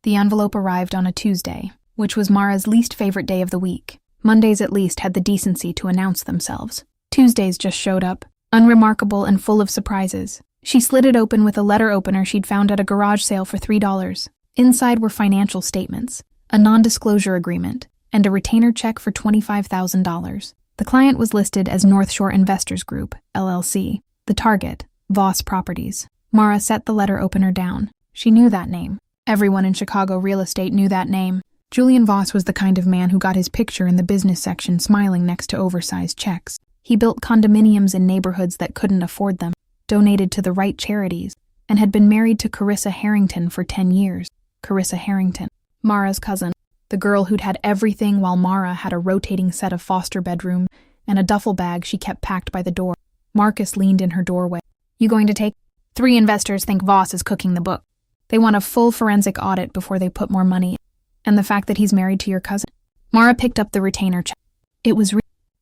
The envelope arrived on a Tuesday, which was Mara's least favorite day of the week. Mondays at least had the decency to announce themselves. Tuesdays just showed up, unremarkable and full of surprises. She slid it open with a letter opener she'd found at a garage sale for $3. Inside were financial statements, a non-disclosure agreement, and a retainer check for $25,000. The client was listed as North Shore Investors Group, LLC. The target, Voss Properties. Mara set the letter opener down. She knew that name. Everyone in Chicago real estate knew that name. Julian Voss was the kind of man who got his picture in the business section smiling next to oversized checks. He built condominiums in neighborhoods that couldn't afford them, donated to the right charities, and had been married to Carissa Harrington for 10 years. Carissa Harrington, Mara's cousin, the girl who'd had everything while Mara had a rotating set of foster bedroom and a duffel bag she kept packed by the door. Marcus leaned in her doorway. You going to take? 3 investors think Voss is cooking the book. They want a full forensic audit before they put more money in. And the fact that he's married to your cousin. Mara picked up the retainer check. It was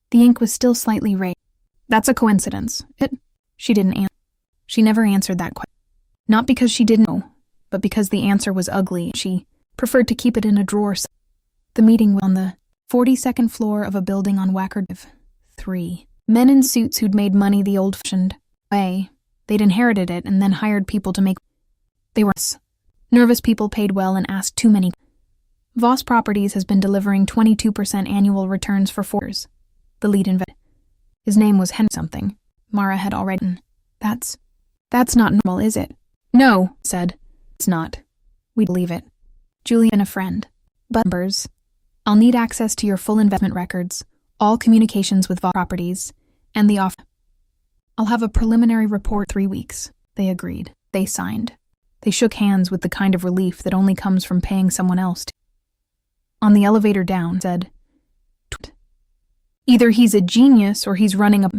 the ink was still slightly raised. That's a coincidence. She didn't answer. She never answered that question. Not because she didn't know, but because the answer was ugly. She preferred to keep it in a drawer. The meeting was on the 42nd floor of a building on Wacker Drive. 3 men in suits who'd made money the old-fashioned way. They'd inherited it and then hired people to make. They were nervous people paid well and asked too many. Voss Properties has been delivering 22% annual returns for 4 years. The lead investor. His name was Henry something. Mara had already. That's not normal, is it? No, said. It's not. We believe it. Julian and a friend. But numbers. I'll need access to your full investment records, all communications with Voss Properties, and the offer. I'll have a preliminary report 3 weeks. They agreed. They signed. They shook hands with the kind of relief that only comes from paying someone else to. On the elevator down, said, either he's a genius or he's running a.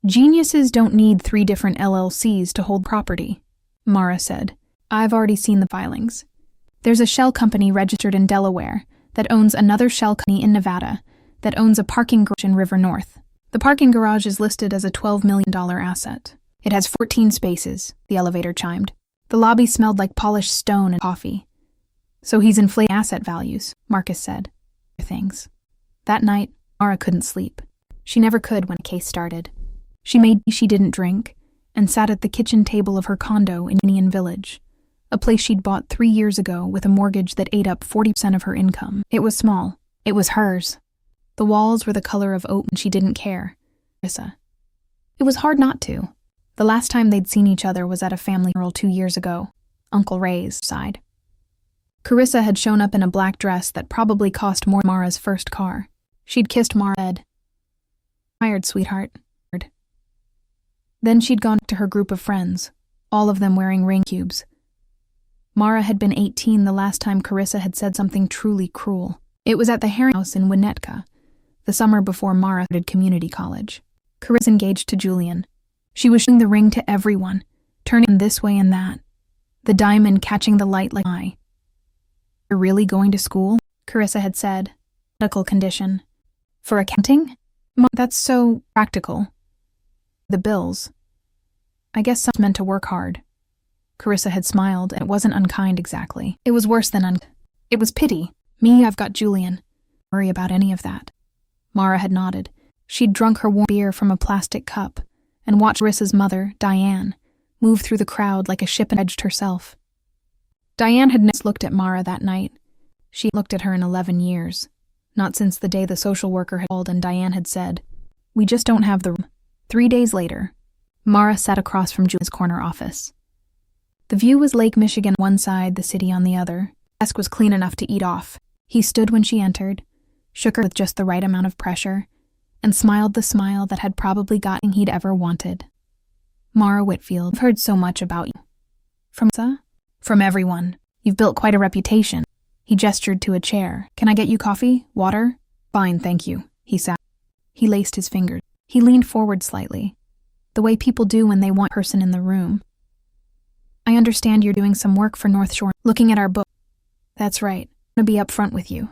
Geniuses don't need 3 different LLCs to hold property, Mara said. I've already seen the filings. There's a shell company registered in Delaware that owns another shell company in Nevada that owns a parking garage in River North. The parking garage is listed as a $12 million asset. It has 14 spaces, the elevator chimed. The lobby smelled like polished stone and coffee. So he's inflating asset values, Marcus said. Things. That night, Mara couldn't sleep. She never could when a case started. She made she didn't drink and sat at the kitchen table of her condo in Union Village, a place she'd bought 3 years ago with a mortgage that ate up 40% of her income. It was small. It was hers. The walls were the color of oat and she didn't care. Carissa. It was hard not to. The last time they'd seen each other was at a family funeral 2 years ago. Uncle Ray's side. Carissa had shown up in a black dress that probably cost more than Mara's first car. She'd kissed Mara and said, "Tired, sweetheart." Then she'd gone to her group of friends, all of them wearing ring cubes. Mara had been 18 the last time Carissa had said something truly cruel. It was at the Herring House in Winnetka, the summer before Mara started community college. Carissa engaged to Julian. She was showing the ring to everyone, turning this way and that, the diamond catching the light like an eye. "You're really going to school?" Carissa had said. "Medical condition. For accounting?" "That's so practical." "The bills. I guess someone's meant to work hard." Carissa had smiled, and it wasn't unkind exactly. It was worse than It was pity. "Me, I've got Julian. Don't worry about any of that." Mara had nodded. She'd drunk her warm beer from a plastic cup and watched Carissa's mother, Diane, move through the crowd like a ship and edged herself. Diane had never looked at Mara that night. She had looked at her in 11 years. Not since the day the social worker had called and Diane had said, "We just don't have the room." 3 days later, Mara sat across from Julian's corner office. The view was Lake Michigan on one side, the city on the other. The desk was clean enough to eat off. He stood when she entered, shook her with just the right amount of pressure, and smiled the smile that had probably gotten he'd ever wanted. "Mara Whitfield, I've heard so much about you." From everyone. You've built quite a reputation." He gestured to a chair. "Can I get you coffee? Water?" "Fine, thank you." He sat. He laced his fingers. He leaned forward slightly, the way people do when they want a person in the room. "I understand you're doing some work for North Shore, looking at our book." "That's right. I'm going to be up front with you."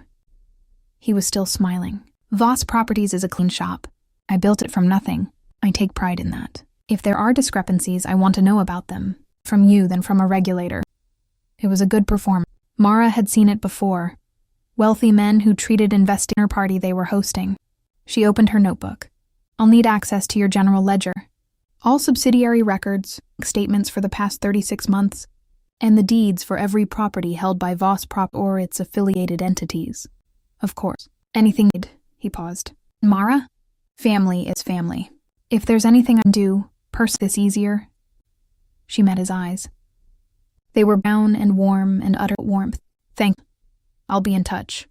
He was still smiling. "Voss Properties is a clean shop. I built it from nothing. I take pride in that. If there are discrepancies, I want to know about them. From you than from a regulator." It was a good performance. Mara had seen it before. Wealthy men who treated investing dinner party they were hosting. She opened her notebook. I'll need access to your general ledger. All subsidiary records, statements for the past 36 months, and the deeds for every property held by Voss Prop or its affiliated entities. Of course. Anything need, he paused. Mara? Family is family. If there's anything I can do, this easier. She met his eyes. They were brown and warm and utter warmth. Thank you. I'll be in touch.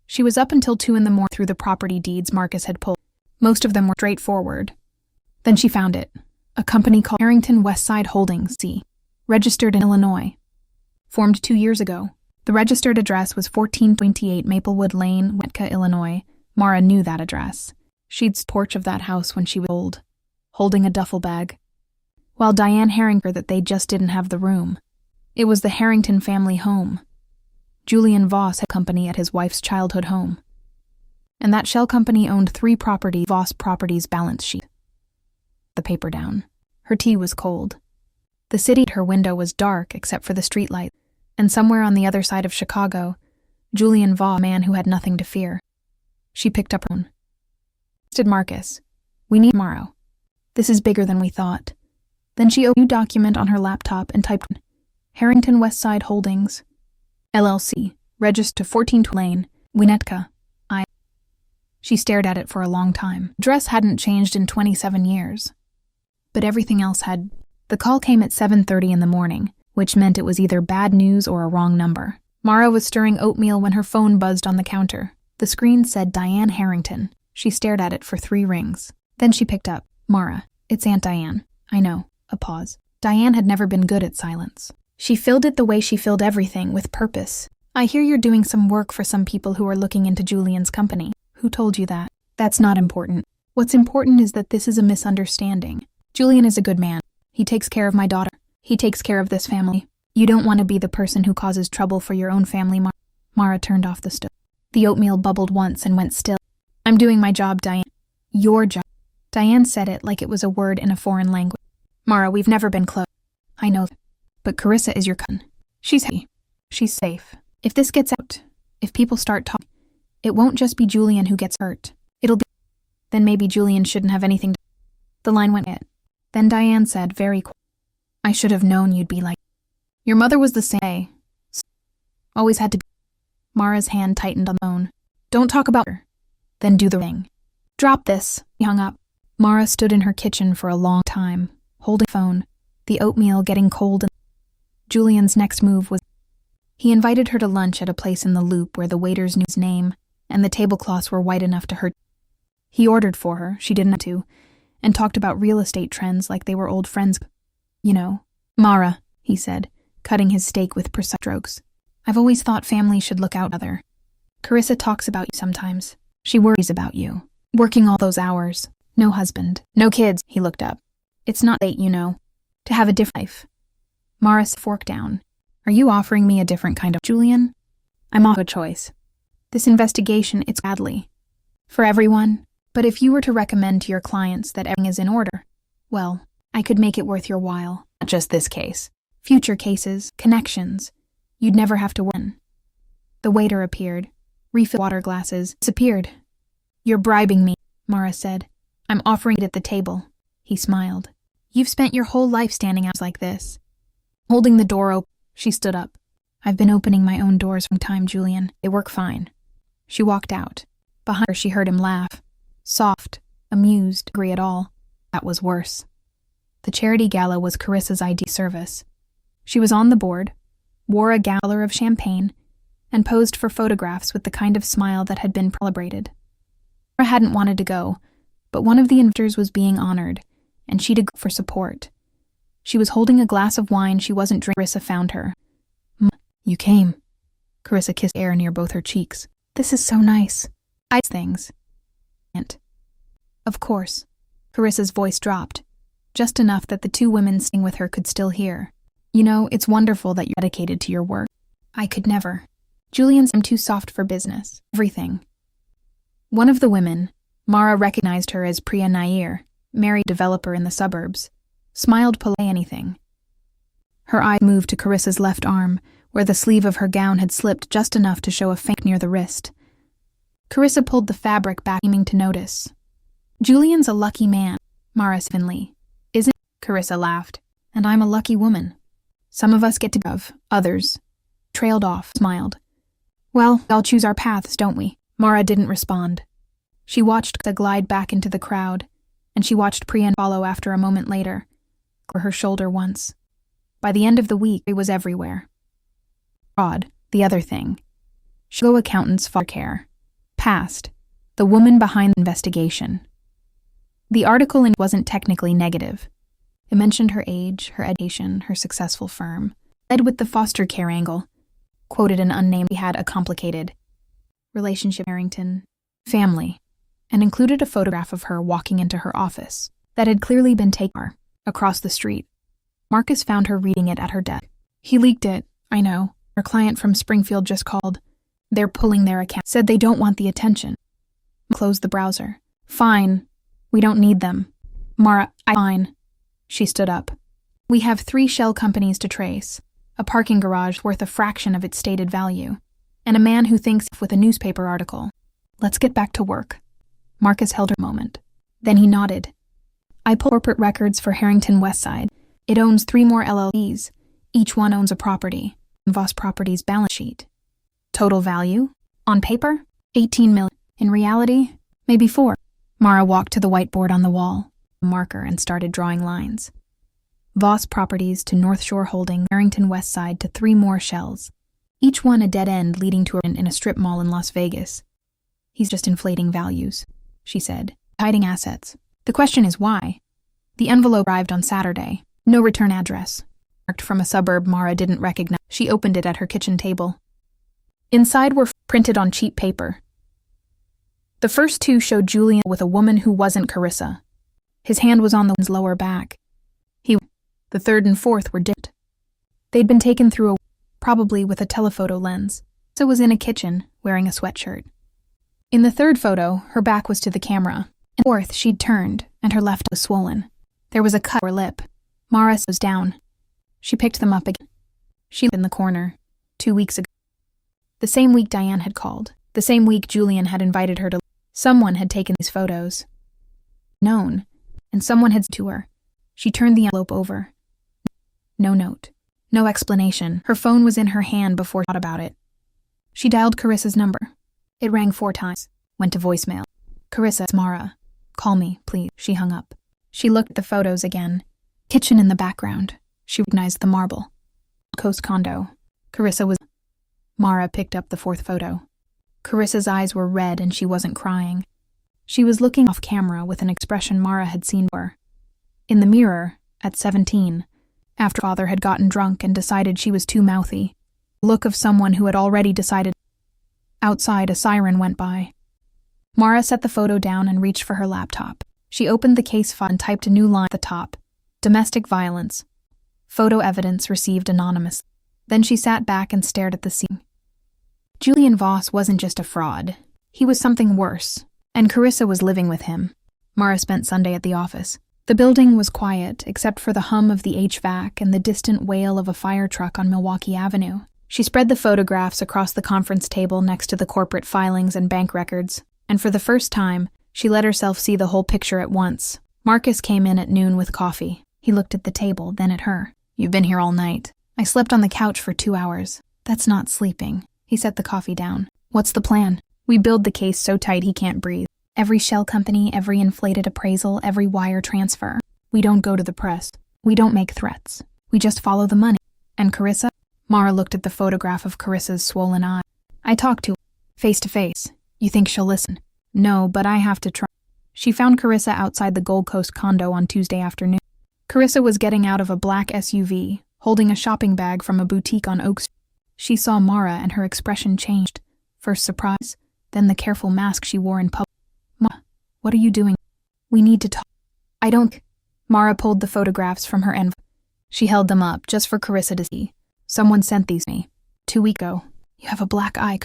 She was up until 2 a.m. through the property deeds Marcus had pulled. Most of them were straightforward. Then she found it. A company called Harrington Westside Holdings, registered in Illinois. Formed 2 years ago. The registered address was 1428 Maplewood Lane, Winnetka, Illinois. Mara knew that address. She'd seen the porch of that house when she was old, holding a duffel bag. While Diane Harrington that they just didn't have the room. It was the Harrington family home. Julian Voss had a company at his wife's childhood home. And that shell company owned 3 properties, Voss Properties balance sheet. The paper down. Her tea was cold. The city at her window was dark except for the streetlight, and somewhere on the other side of Chicago, Julian Voss, a man who had nothing to fear. She picked up her phone. Said Marcus, we need tomorrow. This is bigger than we thought. Then she opened a new document on her laptop and typed Harrington Westside Holdings, LLC, registered to 14 Lane, Winnetka, I. She stared at it for a long time. The address hadn't changed in 27 years. But everything else had. The call came at 7:30 in the morning, which meant it was either bad news or a wrong number. Mara was stirring oatmeal when her phone buzzed on the counter. The screen said Diane Harrington. She stared at it for 3 rings. Then she picked up. Mara, it's Aunt Diane. I know. A pause. Diane had never been good at silence. She filled it the way she filled everything, with purpose. I hear you're doing some work for some people who are looking into Julian's company. Who told you that? That's not important. What's important is that this is a misunderstanding. Julian is a good man. He takes care of my daughter. He takes care of this family. You don't want to be the person who causes trouble for your own family, Mara turned off the stove. The oatmeal bubbled once and went still. I'm doing my job, Diane. Your job. Diane said it like it was a word in a foreign language. Mara, we've never been close. I know. But Carissa is your cousin. She's happy. She's safe. If this gets out, if people start talking, it won't just be Julian who gets hurt. It'll be... Then maybe Julian shouldn't have anything to... The line went it. Then Diane said very quietly, I should have known you'd be like... Your mother was the same way. Always had to be... Mara's hand tightened on the phone. Don't talk about her. Then do the thing. Drop this. He hung up. Mara stood in her kitchen for a long time, holding the phone, the oatmeal getting cold. Julian's next move was... He invited her to lunch at a place in the Loop where the waiters knew his name, and the tablecloths were white enough to hurt. He ordered for her, she didn't have to, and talked about real estate trends like they were old friends. You know, Mara, he said, cutting his steak with precise strokes. I've always thought family should look out for each other. Carissa talks about you sometimes. She worries about you. Working all those hours. No husband. No kids. He looked up. It's not late, you know. To have a different life. Mara forked down. Are you offering me a different kind of Julian? I'm off a choice. This investigation, it's badly. For everyone. But if you were to recommend to your clients that everything is in order, well, I could make it worth your while. Not just this case. Future cases, connections. You'd never have to win. The waiter appeared. Refilled water glasses. Disappeared. You're bribing me, Mara said. I'm offering it at the table. He smiled. You've spent your whole life standing out like this. Holding the door open, she stood up. I've been opening my own doors from time, Julian. They work fine. She walked out. Behind her, she heard him laugh. Soft, amused, angry at all. That was worse. The charity gala was Carissa's ID service. She was on the board, wore a gallon of champagne, and posed for photographs with the kind of smile that had been celebrated. Mara hadn't wanted to go, but one of the invitors was being honored, and she'd agreed for support. She was holding a glass of wine she wasn't drinking. Carissa found her. You came. Carissa kissed air near both her cheeks. This is so nice. I things. Of course. Carissa's voice dropped, just enough that the 2 women sitting with her could still hear. You know, it's wonderful that you're dedicated to your work. I could never. Julian's I'm too soft for business. Everything. One of the women, Mara recognized her as Priya Nair, married developer in the suburbs, smiled politely anything. Her eye moved to Carissa's left arm, where the sleeve of her gown had slipped just enough to show a faint near the wrist. Carissa pulled the fabric back, seeming to notice. "Julian's a lucky man," Mara evenly. "Isn't?" Carissa laughed. "And I'm a lucky woman. Some of us get to give, others." Trailed off, smiled. "Well, all choose our paths, don't we?" Mara didn't respond. She watched the glide back into the crowd, and she watched Priya follow after a moment later, over her shoulder once. By the end of the week, it was everywhere. Fraud, the other thing. Chicago accountants for care. Past, the woman behind the investigation. The article wasn't technically negative. It mentioned her age, her education, her successful firm. Led with the foster care angle. Quoted an unnamed he had a complicated relationship with Harrington family, and included a photograph of her walking into her office that had clearly been taken across the street. Marcus found her reading it at her desk. "He leaked it, I know. Our client from Springfield just called. They're pulling their account. Said they don't want the attention." Closed the browser. "Fine. We don't need them." Fine. She stood up. "We have 3 shell companies to trace. A parking garage worth a fraction of its stated value. And a man who thinks with a newspaper article. Let's get back to work." Marcus held her a moment. Then he nodded. "I pulled corporate records for Harrington Westside. It owns 3 more LLCs. Each one owns a property. Voss Properties balance sheet. Total value? On paper? 18 million. In reality? Maybe 4. Mara walked to the whiteboard on the wall, a marker, and started drawing lines. Voss Properties to North Shore Holding, Harrington Westside to 3 more shells. Each one a dead end leading to in a strip mall in Las Vegas. "He's just inflating values," she said, "hiding assets. The question is why?" The envelope arrived on Saturday. No return address. Marked from a suburb Mara didn't recognize. She opened it at her kitchen table. Inside were printed on cheap paper. The first 2 showed Julian with a woman who wasn't Carissa. His hand was on the woman's lower back. The 3rd and 4th were dipped. They'd been taken through probably with a telephoto lens. So was in a kitchen, wearing a sweatshirt. In the 3rd photo, her back was to the camera. In the 4th, she'd turned, and her left was swollen. There was a cut on her lip. Mara was down. She picked them up again. She lived in the corner, 2 weeks ago. The same week Diane had called. The same week Julian had invited her to. Someone had taken these photos. Known. And someone had to her. She turned the envelope over. No note. No explanation. Her phone was in her hand before she thought about it. She dialed Carissa's number. It rang 4 times. Went to voicemail. "Carissa, it's Mara. Call me, please." She hung up. She looked at the photos again. Kitchen in the background. She recognized the marble. Coast condo. Carissa was. Mara picked up the 4th photo. Carissa's eyes were red and she wasn't crying. She was looking off camera with an expression Mara had seen before. In the mirror, at 17, after father had gotten drunk and decided she was too mouthy. The look of someone who had already decided. Outside, a siren went by. Mara set the photo down and reached for her laptop. She opened the case file and typed a new line at the top. Domestic violence. Photo evidence received anonymous. Then she sat back and stared at the scene. Julian Voss wasn't just a fraud. He was something worse, and Carissa was living with him. Mara spent Sunday at the office. The building was quiet, except for the hum of the HVAC and the distant wail of a fire truck on Milwaukee Avenue. She spread the photographs across the conference table next to the corporate filings and bank records, and for the first time, she let herself see the whole picture at once. Marcus came in at noon with coffee. He looked at the table, then at her. "You've been here all night." "I slept on the couch for 2 hours." "That's not sleeping." He set the coffee down. "What's the plan?" "We build the case so tight he can't breathe. Every shell company, every inflated appraisal, every wire transfer. We don't go to the press. We don't make threats. We just follow the money." "And Carissa?" Mara looked at the photograph of Carissa's swollen eye. "I talked to her. Face to face. You think she'll listen?" "No, but I have to try." She found Carissa outside the Gold Coast condo on Tuesday afternoon. Carissa was getting out of a black SUV, holding a shopping bag from a boutique on Oak Street. She saw Mara and her expression changed. First surprise, then the careful mask she wore in public. "Ma, what are you doing?" "We need to talk." "I don't." Mara pulled the photographs from her envelope. She held them up just for Carissa to see. "Someone sent these to me 2 weeks ago. You have a black eye."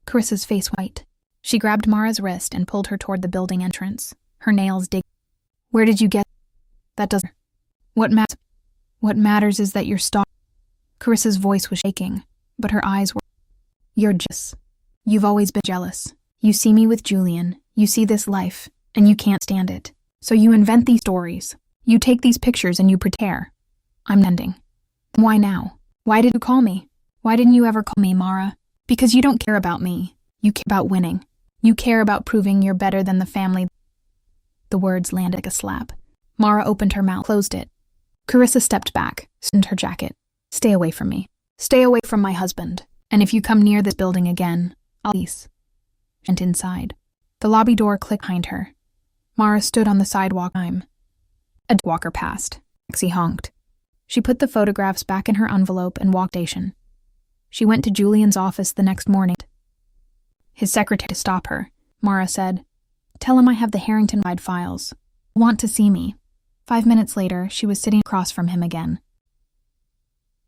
Carissa's face white. She grabbed Mara's wrist and pulled her toward the building entrance, her nails digging. "Where did you get?" "That doesn't. What matters is that you're stalking." Carissa's voice was shaking. but her eyes were, "You're jealous. You've always been jealous. You see me with Julian, you see this life, and you can't stand it. So you invent these stories. You take these pictures and you pretend. I'm ending. Why now? Why did you call me? Why didn't you ever call me, Mara? Because you don't care about me. You care about winning. You care about proving you're better than the family." The words landed like a slap. Mara opened her mouth, closed it. Carissa stepped back, sent her jacket. "Stay away from me. Stay away from my husband. And if you come near this building again, I'll leave." She went inside. The lobby door clicked behind her. Mara stood on the sidewalk. A walker passed. Taxi honked. She put the photographs back in her envelope and walked station. She went to Julian's office the next morning. His secretary to stop her. Mara said, "Tell him I have the Harrington-wide files. Want to see me." 5 minutes later, she was sitting across from him again.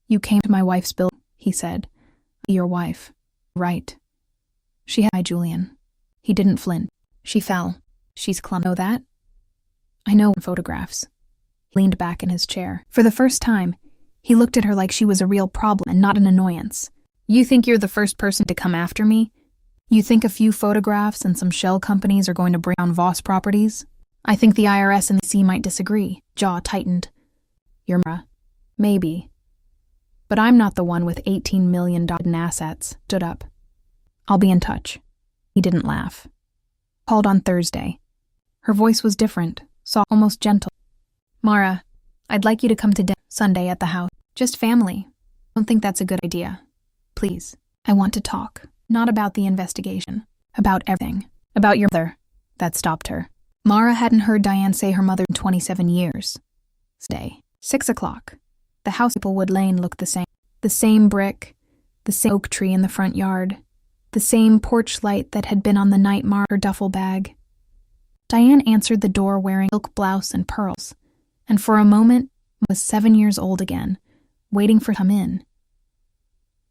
"You came to my wife's building," he said. "Your wife." "Right." She had Julian. He didn't flinch. "She fell. She's clumsy. Know that?" "I know from photographs." He leaned back in his chair. For the first time, he looked at her like she was a real problem and not an annoyance. "You think you're the first person to come after me? You think a few photographs and some shell companies are going to bring down Voss properties? I think the IRS and the C might disagree." Jaw tightened. "You're Mara. Maybe. But I'm not the one with $18 million in assets." Stood up. "I'll be in touch." He didn't laugh. Called on Thursday. Her voice was different, soft, almost gentle. "Mara, I'd like you to come to dinner Sunday at the house. Just family. Don't think that's a good idea. Please. I want to talk. Not about the investigation. About everything. About your mother." That stopped her. Mara hadn't heard Diane say her mother in 27 years. Day. 6 o'clock. The house in Maplewood Lane looked the same. The same brick. The same oak tree in the front yard. The same porch light that had been on the night Mara her duffel bag. Diane answered the door wearing silk blouse and pearls, and for a moment was 7 years old again, waiting for her to come in.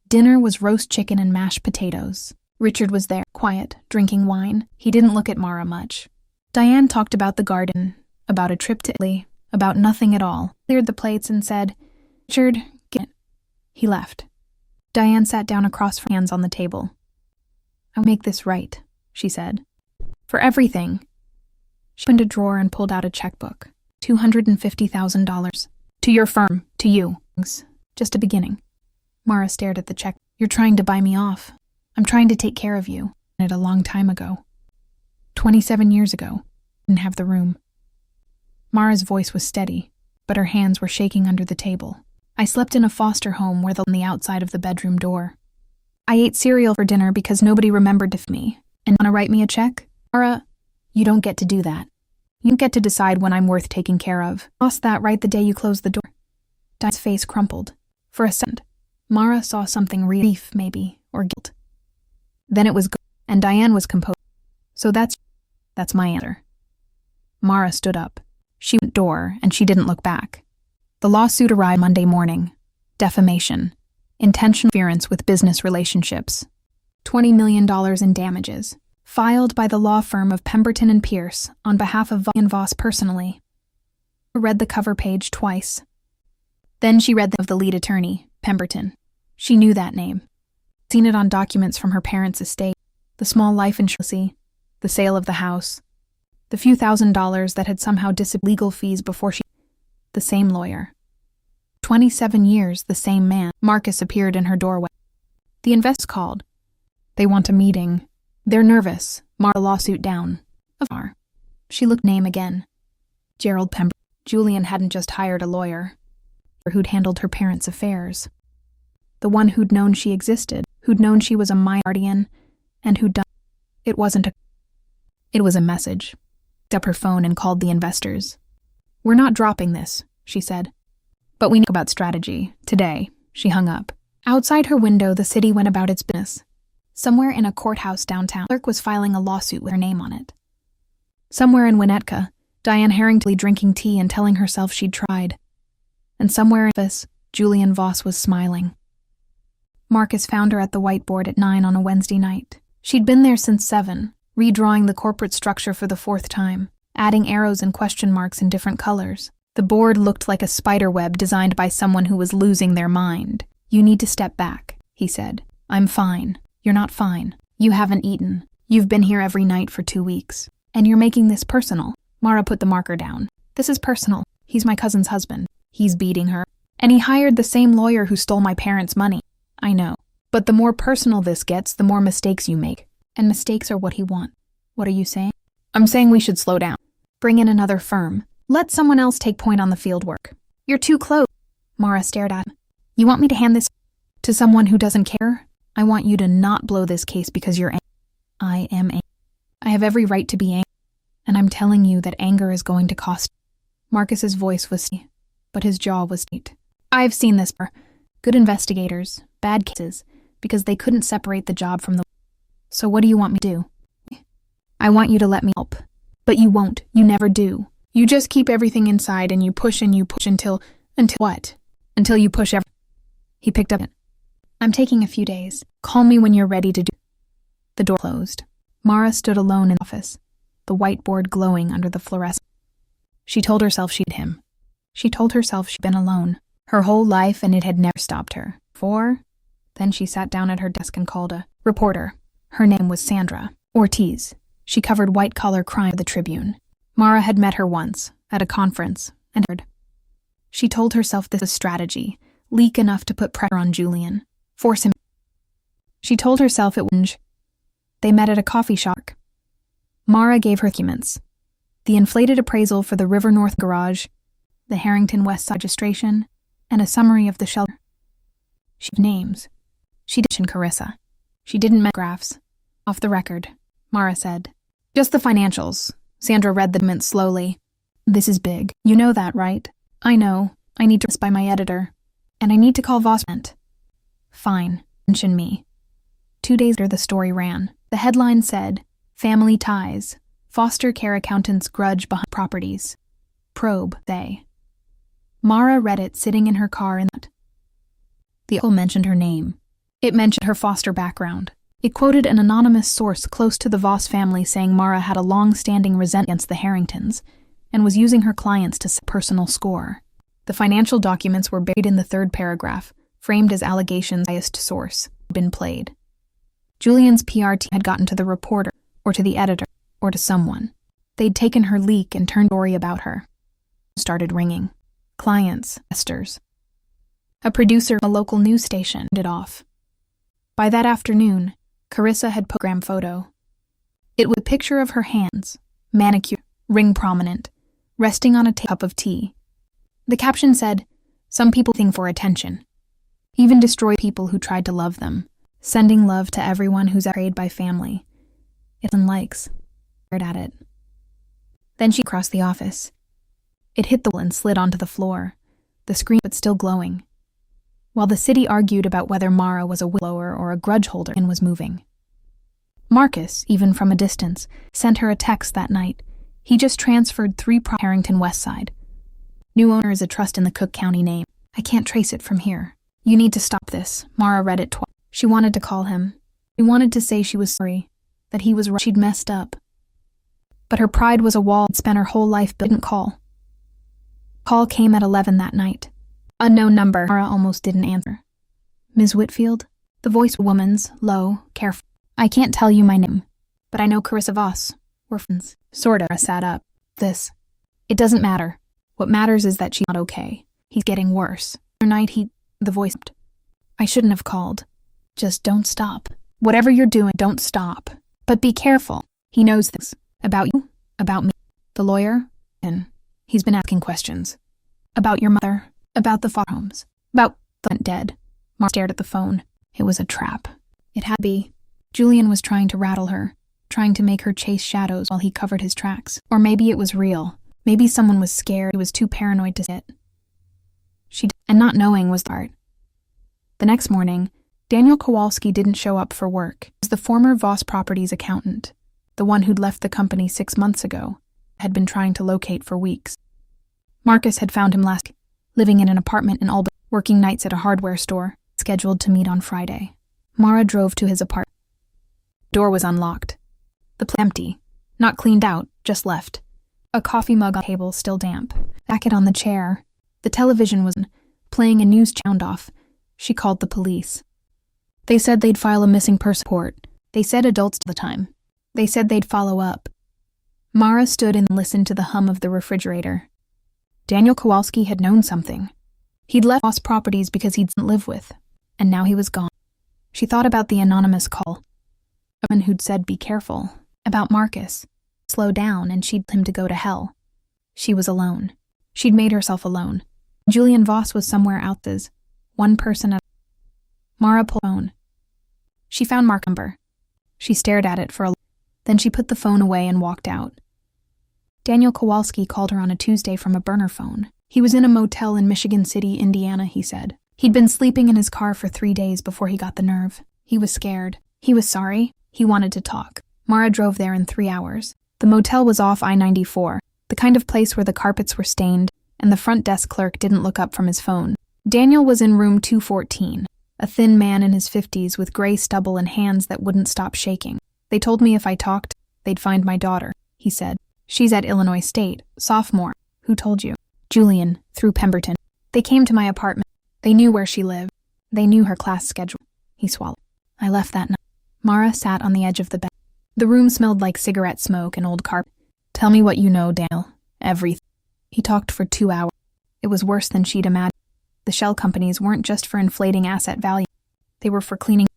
Dinner was roast chicken and mashed potatoes. Richard was there, quiet, drinking wine. He didn't look at Mara much. Diane talked about the garden, about a trip to Italy, about nothing at all, cleared the plates and said, "Richard, get it." He left. Diane sat down across from hands on the table. "I'll make this right," she said. "For everything." She opened a drawer and pulled out a checkbook. $250,000. "To your firm, to you. Just a beginning." Mara stared at the check. "You're trying to buy me off. I'm trying to take care of you. And a long time ago. 27 years ago. Didn't have the room." Mara's voice was steady, but her hands were shaking under the table. "I slept in a foster home where on the outside of the bedroom door. I ate cereal for dinner because nobody remembered to feed me. And want to write me a check? Mara, you don't get to do that. You don't get to decide when I'm worth taking care of. Lost that right the day you closed the door." Diane's face crumpled. For a second, Mara saw something relief, maybe, or guilt. Then it was gone, and Diane was composed. "So that's my answer." Mara stood up. She went door, and she didn't look back. The lawsuit arrived Monday morning. Defamation. Intentional interference with business relationships. $20 million in damages. Filed by the law firm of Pemberton and Pierce on behalf of Voss personally. She read the cover page twice. Then she read the name of the lead attorney, Pemberton. She knew that name. Seen it on documents from her parents' estate, the small life insurance, the sale of the house, the few $1,000s that had somehow disappeared, legal fees before she... The same lawyer. 27 years, the same man. Marcus appeared in her doorway. The investors called. They want a meeting. They're nervous. Mark the lawsuit down. Of course. She looked name again. Gerald Pemberton. Julian hadn't just hired a lawyer who'd handled her parents' affairs. The one who'd known she existed, who'd known she was a minor guardian, and who'd done... It wasn't a... It was a message. Picked up her phone and called the investors. "We're not dropping this," she said. "But we know about strategy. Today." She hung up. Outside her window, the city went about its business. Somewhere in a courthouse downtown, a clerk was filing a lawsuit with her name on it. Somewhere in Winnetka, Diane Harrington drinking tea and telling herself she'd tried. And somewhere in office, Julian Voss was smiling. Marcus found her at the whiteboard at 9 on a Wednesday night. She'd been there since 7, redrawing the corporate structure for the 4th time, adding arrows and question marks in different colors. The board looked like a spider web designed by someone who was losing their mind. "You need to step back," he said. I'm fine. You're not fine. You haven't eaten. You've been here every night for 2 weeks. And you're making this personal. Mara put the marker down. This is personal. He's my cousin's husband. He's beating her. And he hired the same lawyer who stole my parents' money. I know. But the more personal this gets, the more mistakes you make. And mistakes are what he wants. What are you saying? I'm saying we should slow down. Bring in another firm. Let someone else take point on the field work. You're too close. Mara stared at him. You want me to hand this to someone who doesn't care? I want you to not blow this case because you're angry. I am angry. I have every right to be angry. And I'm telling you that anger is going to cost. Marcus's voice was steady, but his jaw was tight. I've seen this for good investigators, bad cases, because they couldn't separate the job from the... So what do you want me to do? I want you to let me help. But you won't. You never do. You just keep everything inside and you push until what? Until you push everything. He picked up it. I'm taking a few days. Call me when you're ready to do... The door closed. Mara stood alone in the office, the whiteboard glowing under the fluorescent. She told herself she'd him. She told herself she'd been alone her whole life and it had never stopped her. Then she sat down at her desk and called a reporter. Her name was Sandra Ortiz. She covered white-collar crime for the Tribune. Mara had met her once, at a conference, and heard. She told herself this was strategy, leak enough to put pressure on Julian, force him. She told herself it wouldn't. They met at a coffee shop. Mara gave her documents. The inflated appraisal for the River North garage, the Harrington West Side registration, and a summary of the shelter. She had names. She didn't mention Carissa. She didn't mention graphs. Off the record, Mara said. Just the financials. Sandra read the documents slowly. This is big. You know that, right? I know. I need to by my editor. And I need to call Vossment. Fine. Mention me. 2 days later the story ran. The headline said, Family Ties. Foster care accountants grudge behind properties. Probe, they. Mara read it sitting in her car in that. The article mentioned her name. It mentioned her foster background. It quoted an anonymous source close to the Voss family saying Mara had a long-standing resentment against the Harringtons and was using her clients to set personal score. The financial documents were buried in the third paragraph, framed as allegations biased source, had been played. Julian's PR team had gotten to the reporter, or to the editor, or to someone. They'd taken her leak and turned story about her. Started ringing. Clients, investors. A producer from a local news station did off. By that afternoon, Carissa had put a gram photo. It was a picture of her hands, manicure, ring prominent, resting on a cup of tea. The caption said, Some people think for attention. Even destroy people who tried to love them. Sending love to everyone who's betrayed by family. It's and likes. Stared at it. Then she crossed the office. It hit the wall and slid onto the floor, the screen but still glowing. While the city argued about whether Mara was a whistleblower or a grudge holder and was moving. Marcus, even from a distance, sent her a text that night. He just transferred 3 Harrington West Side. New owner is a trust in the Cook County name. I can't trace it from here. You need to stop this. Mara read it twice. She wanted to call him. She wanted to say she was sorry, that he was right. She'd messed up. But her pride was a wall and spent her whole life didn't call. Call came at 11 that night. Unknown number. Mara almost didn't answer. Ms. Whitfield? The voice was a woman's, low, careful. I can't tell you my name, but I know Carissa Voss. We're friends. Sorta. I sat up. This. It doesn't matter. What matters is that she's not okay. He's getting worse. The night the voice. I shouldn't have called. Just don't stop. Whatever you're doing, don't stop. But be careful. He knows things. About you. About me. The lawyer. And he's been asking questions. About your mother. About the Foster homes. About the dead. Mark stared at the phone. It was a trap. It had to be. Julian was trying to rattle her, trying to make her chase shadows while he covered his tracks. Or maybe it was real. Maybe someone was scared. He was too paranoid to see it. And not knowing was the part. The next morning, Daniel Kowalski didn't show up for work. He was the former Voss Properties accountant, the one who'd left the company 6 months ago, had been trying to locate for weeks. Marcus had found him last week, living in an apartment in Albany, working nights at a hardware store, scheduled to meet on Friday. Mara drove to his apartment. The door was unlocked. The place empty, not cleaned out, just left. A coffee mug on the table, still damp. Jacket on the chair. The television was playing a news sound off. She called the police. They said they'd file a missing person report. They said adults all the time. They said they'd follow up. Mara stood and listened to the hum of the refrigerator. Daniel Kowalski had known something. He'd left Voss Properties because he didn't live with, and now he was gone. She thought about the anonymous call. A woman who'd said, "Be careful," about Marcus. Slow down, and she'd tell him to go to hell. She was alone. She'd made herself alone. Julian Voss was somewhere out there. One person at Mara pulled the phone. She found Mark's number. She stared at it for a then she put the phone away and walked out. Daniel Kowalski called her on a Tuesday from a burner phone. He was in a motel in Michigan City, Indiana, he said. He'd been sleeping in his car for 3 days before he got the nerve. He was scared. He was sorry. He wanted to talk. Mara drove there in 3 hours. The motel was off I-94, the kind of place where the carpets were stained, and the front desk clerk didn't look up from his phone. Daniel was in room 214, a thin man in his 50s with gray stubble and hands that wouldn't stop shaking. They told me if I talked, they'd find my daughter, he said. She's at Illinois State, sophomore. Who told you? Julian, through Pemberton. They came to my apartment. They knew where she lived. They knew her class schedule. He swallowed. I left that night. Mara sat on the edge of the bed. The room smelled like cigarette smoke and old carpet. Tell me what you know, Daniel. Everything. He talked for 2 hours. It was worse than she'd imagined. The shell companies weren't just for inflating asset value. They were for cleaning.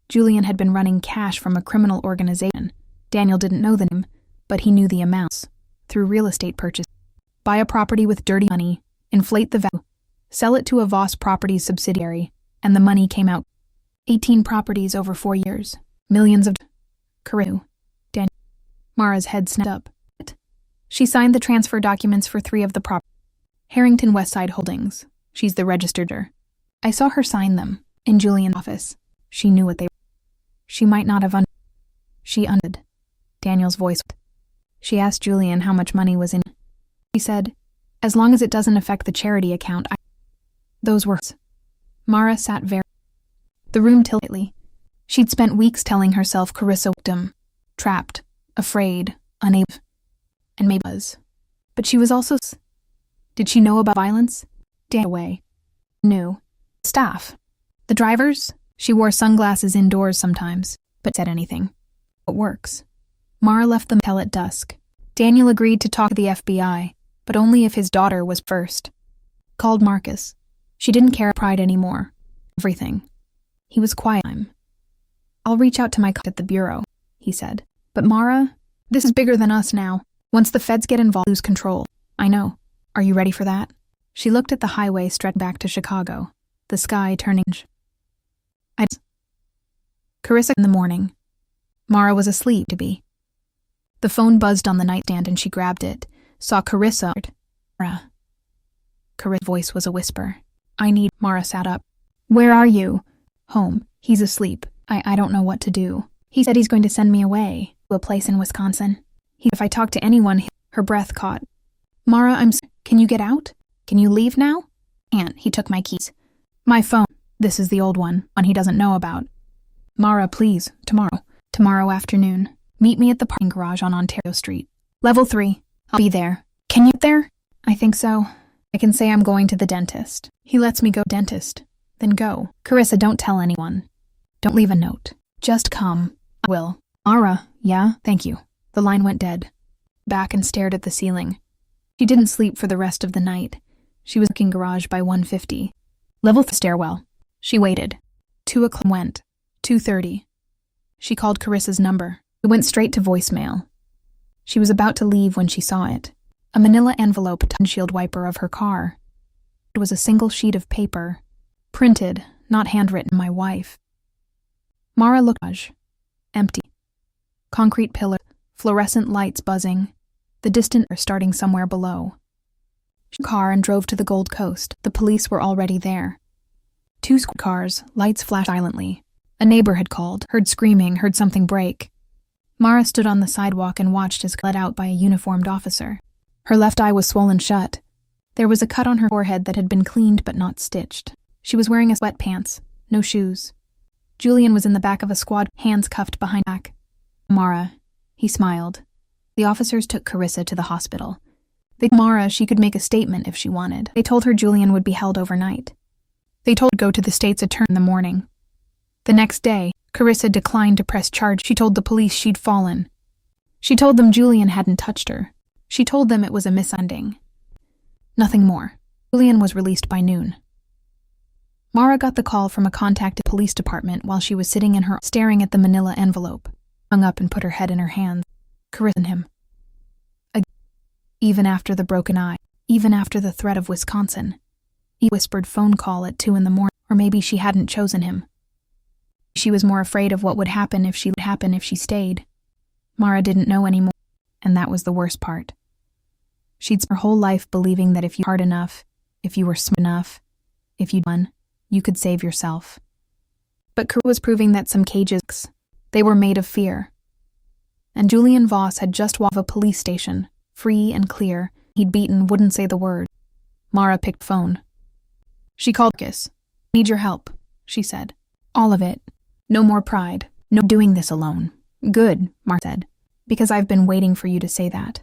Julian had been running cash from a criminal organization. Daniel didn't know the name, but he knew the amounts. Through real estate purchase. Buy a property with dirty money, inflate the value, sell it to a Voss Properties subsidiary, and the money came out. 18 properties over 4 years. Millions of... Carew. Daniel. Mara's head snapped up. She signed the transfer documents for 3 of the properties. Harrington Westside Holdings. She's the registered. I saw her sign them, in Julian's office. She knew what they were. She might not have She understood. Daniel's voice. She asked Julian how much money was in. He said, as long as it doesn't affect the charity account, Those words. Mara sat very. The room tilted. She'd spent weeks telling herself Carissa victim, trapped, afraid, unable, and maybe was. But she was also. Did she know about violence? Dan away. Knew. Staff. The drivers? She wore sunglasses indoors sometimes, but said anything. What works? Mara left the motel at dusk. Daniel agreed to talk to the FBI, but only if his daughter was first. Called Marcus. She didn't care pride anymore. Everything. He was quiet. I'll reach out to my at the bureau, he said. But Mara, this is bigger than us now. Once the feds get involved, lose control. I know. Are you ready for that? She looked at the highway stretched back to Chicago, the sky turning. Carissa in the morning. Mara was asleep to be. The phone buzzed on the nightstand and she grabbed it, saw Carissa. Mara. Carissa's voice was a whisper. Mara sat up. Where are you? Home. He's asleep. I don't know what to do. He said he's going to send me away to a place in Wisconsin. If I talk to anyone, her breath caught. Mara, can you get out? Can you leave now? Can't. He took my keys. My phone. This is the old one he doesn't know about. Mara, please, tomorrow afternoon. Meet me at the parking garage on Ontario Street. Level 3. I'll be there. Can you get there? I think so. I can say I'm going to the dentist. He lets me go dentist. Then go. Carissa, don't tell anyone. Don't leave a note. Just come. I will. Mara, yeah, thank you. The line went dead. Back and stared at the ceiling. She didn't sleep for the rest of the night. She was in garage by 1:50. Level 3 stairwell. She waited. 2 o'clock went. 2:30. She called Carissa's number. It went straight to voicemail. She was about to leave when she saw it. A manila envelope windshield wiper of her car. It was a single sheet of paper. Printed, not handwritten, my wife. Mara looked. Empty. Concrete pillar, fluorescent lights buzzing. The distant starting somewhere below. She car and drove to the Gold Coast. The police were already there. 2 cars, lights flashed silently. A neighbor had called, heard screaming, heard something break. Mara stood on the sidewalk and watched as led out by a uniformed officer. Her left eye was swollen shut. There was a cut on her forehead that had been cleaned but not stitched. She was wearing sweatpants, no shoes. Julian was in the back of a squad, hands cuffed behind back. Mara. He smiled. The officers took Carissa to the hospital. They told Mara she could make a statement if she wanted. They told her Julian would be held overnight. They told her to go to the state's attorney in the morning. The next day, Carissa declined to press charge. She told the police she'd fallen. She told them Julian hadn't touched her. She told them it was a misunderstanding. Nothing more. Julian was released by noon. Mara got the call from a contacted police department while she was sitting in her staring at the manila envelope, hung up and put her head in her hands. Carissa and him. Even after the broken eye, even after the threat of Wisconsin. He whispered phone call at 2 a.m, or maybe she hadn't chosen him. She was more afraid of what would happen if she stayed. Mara didn't know anymore, and that was the worst part. She'd spent her whole life believing that if you hard enough, if you were smart enough, if you'd won, you could save yourself. But Carissa was proving that some cages, they were made of fear. And Julian Voss had just walked a police station, free and clear. He'd beaten, wouldn't say the word. Mara picked the phone. She called Marcus. Need your help, she said. All of it. No more pride. No doing this alone. Good, Mara said, because I've been waiting for you to say that.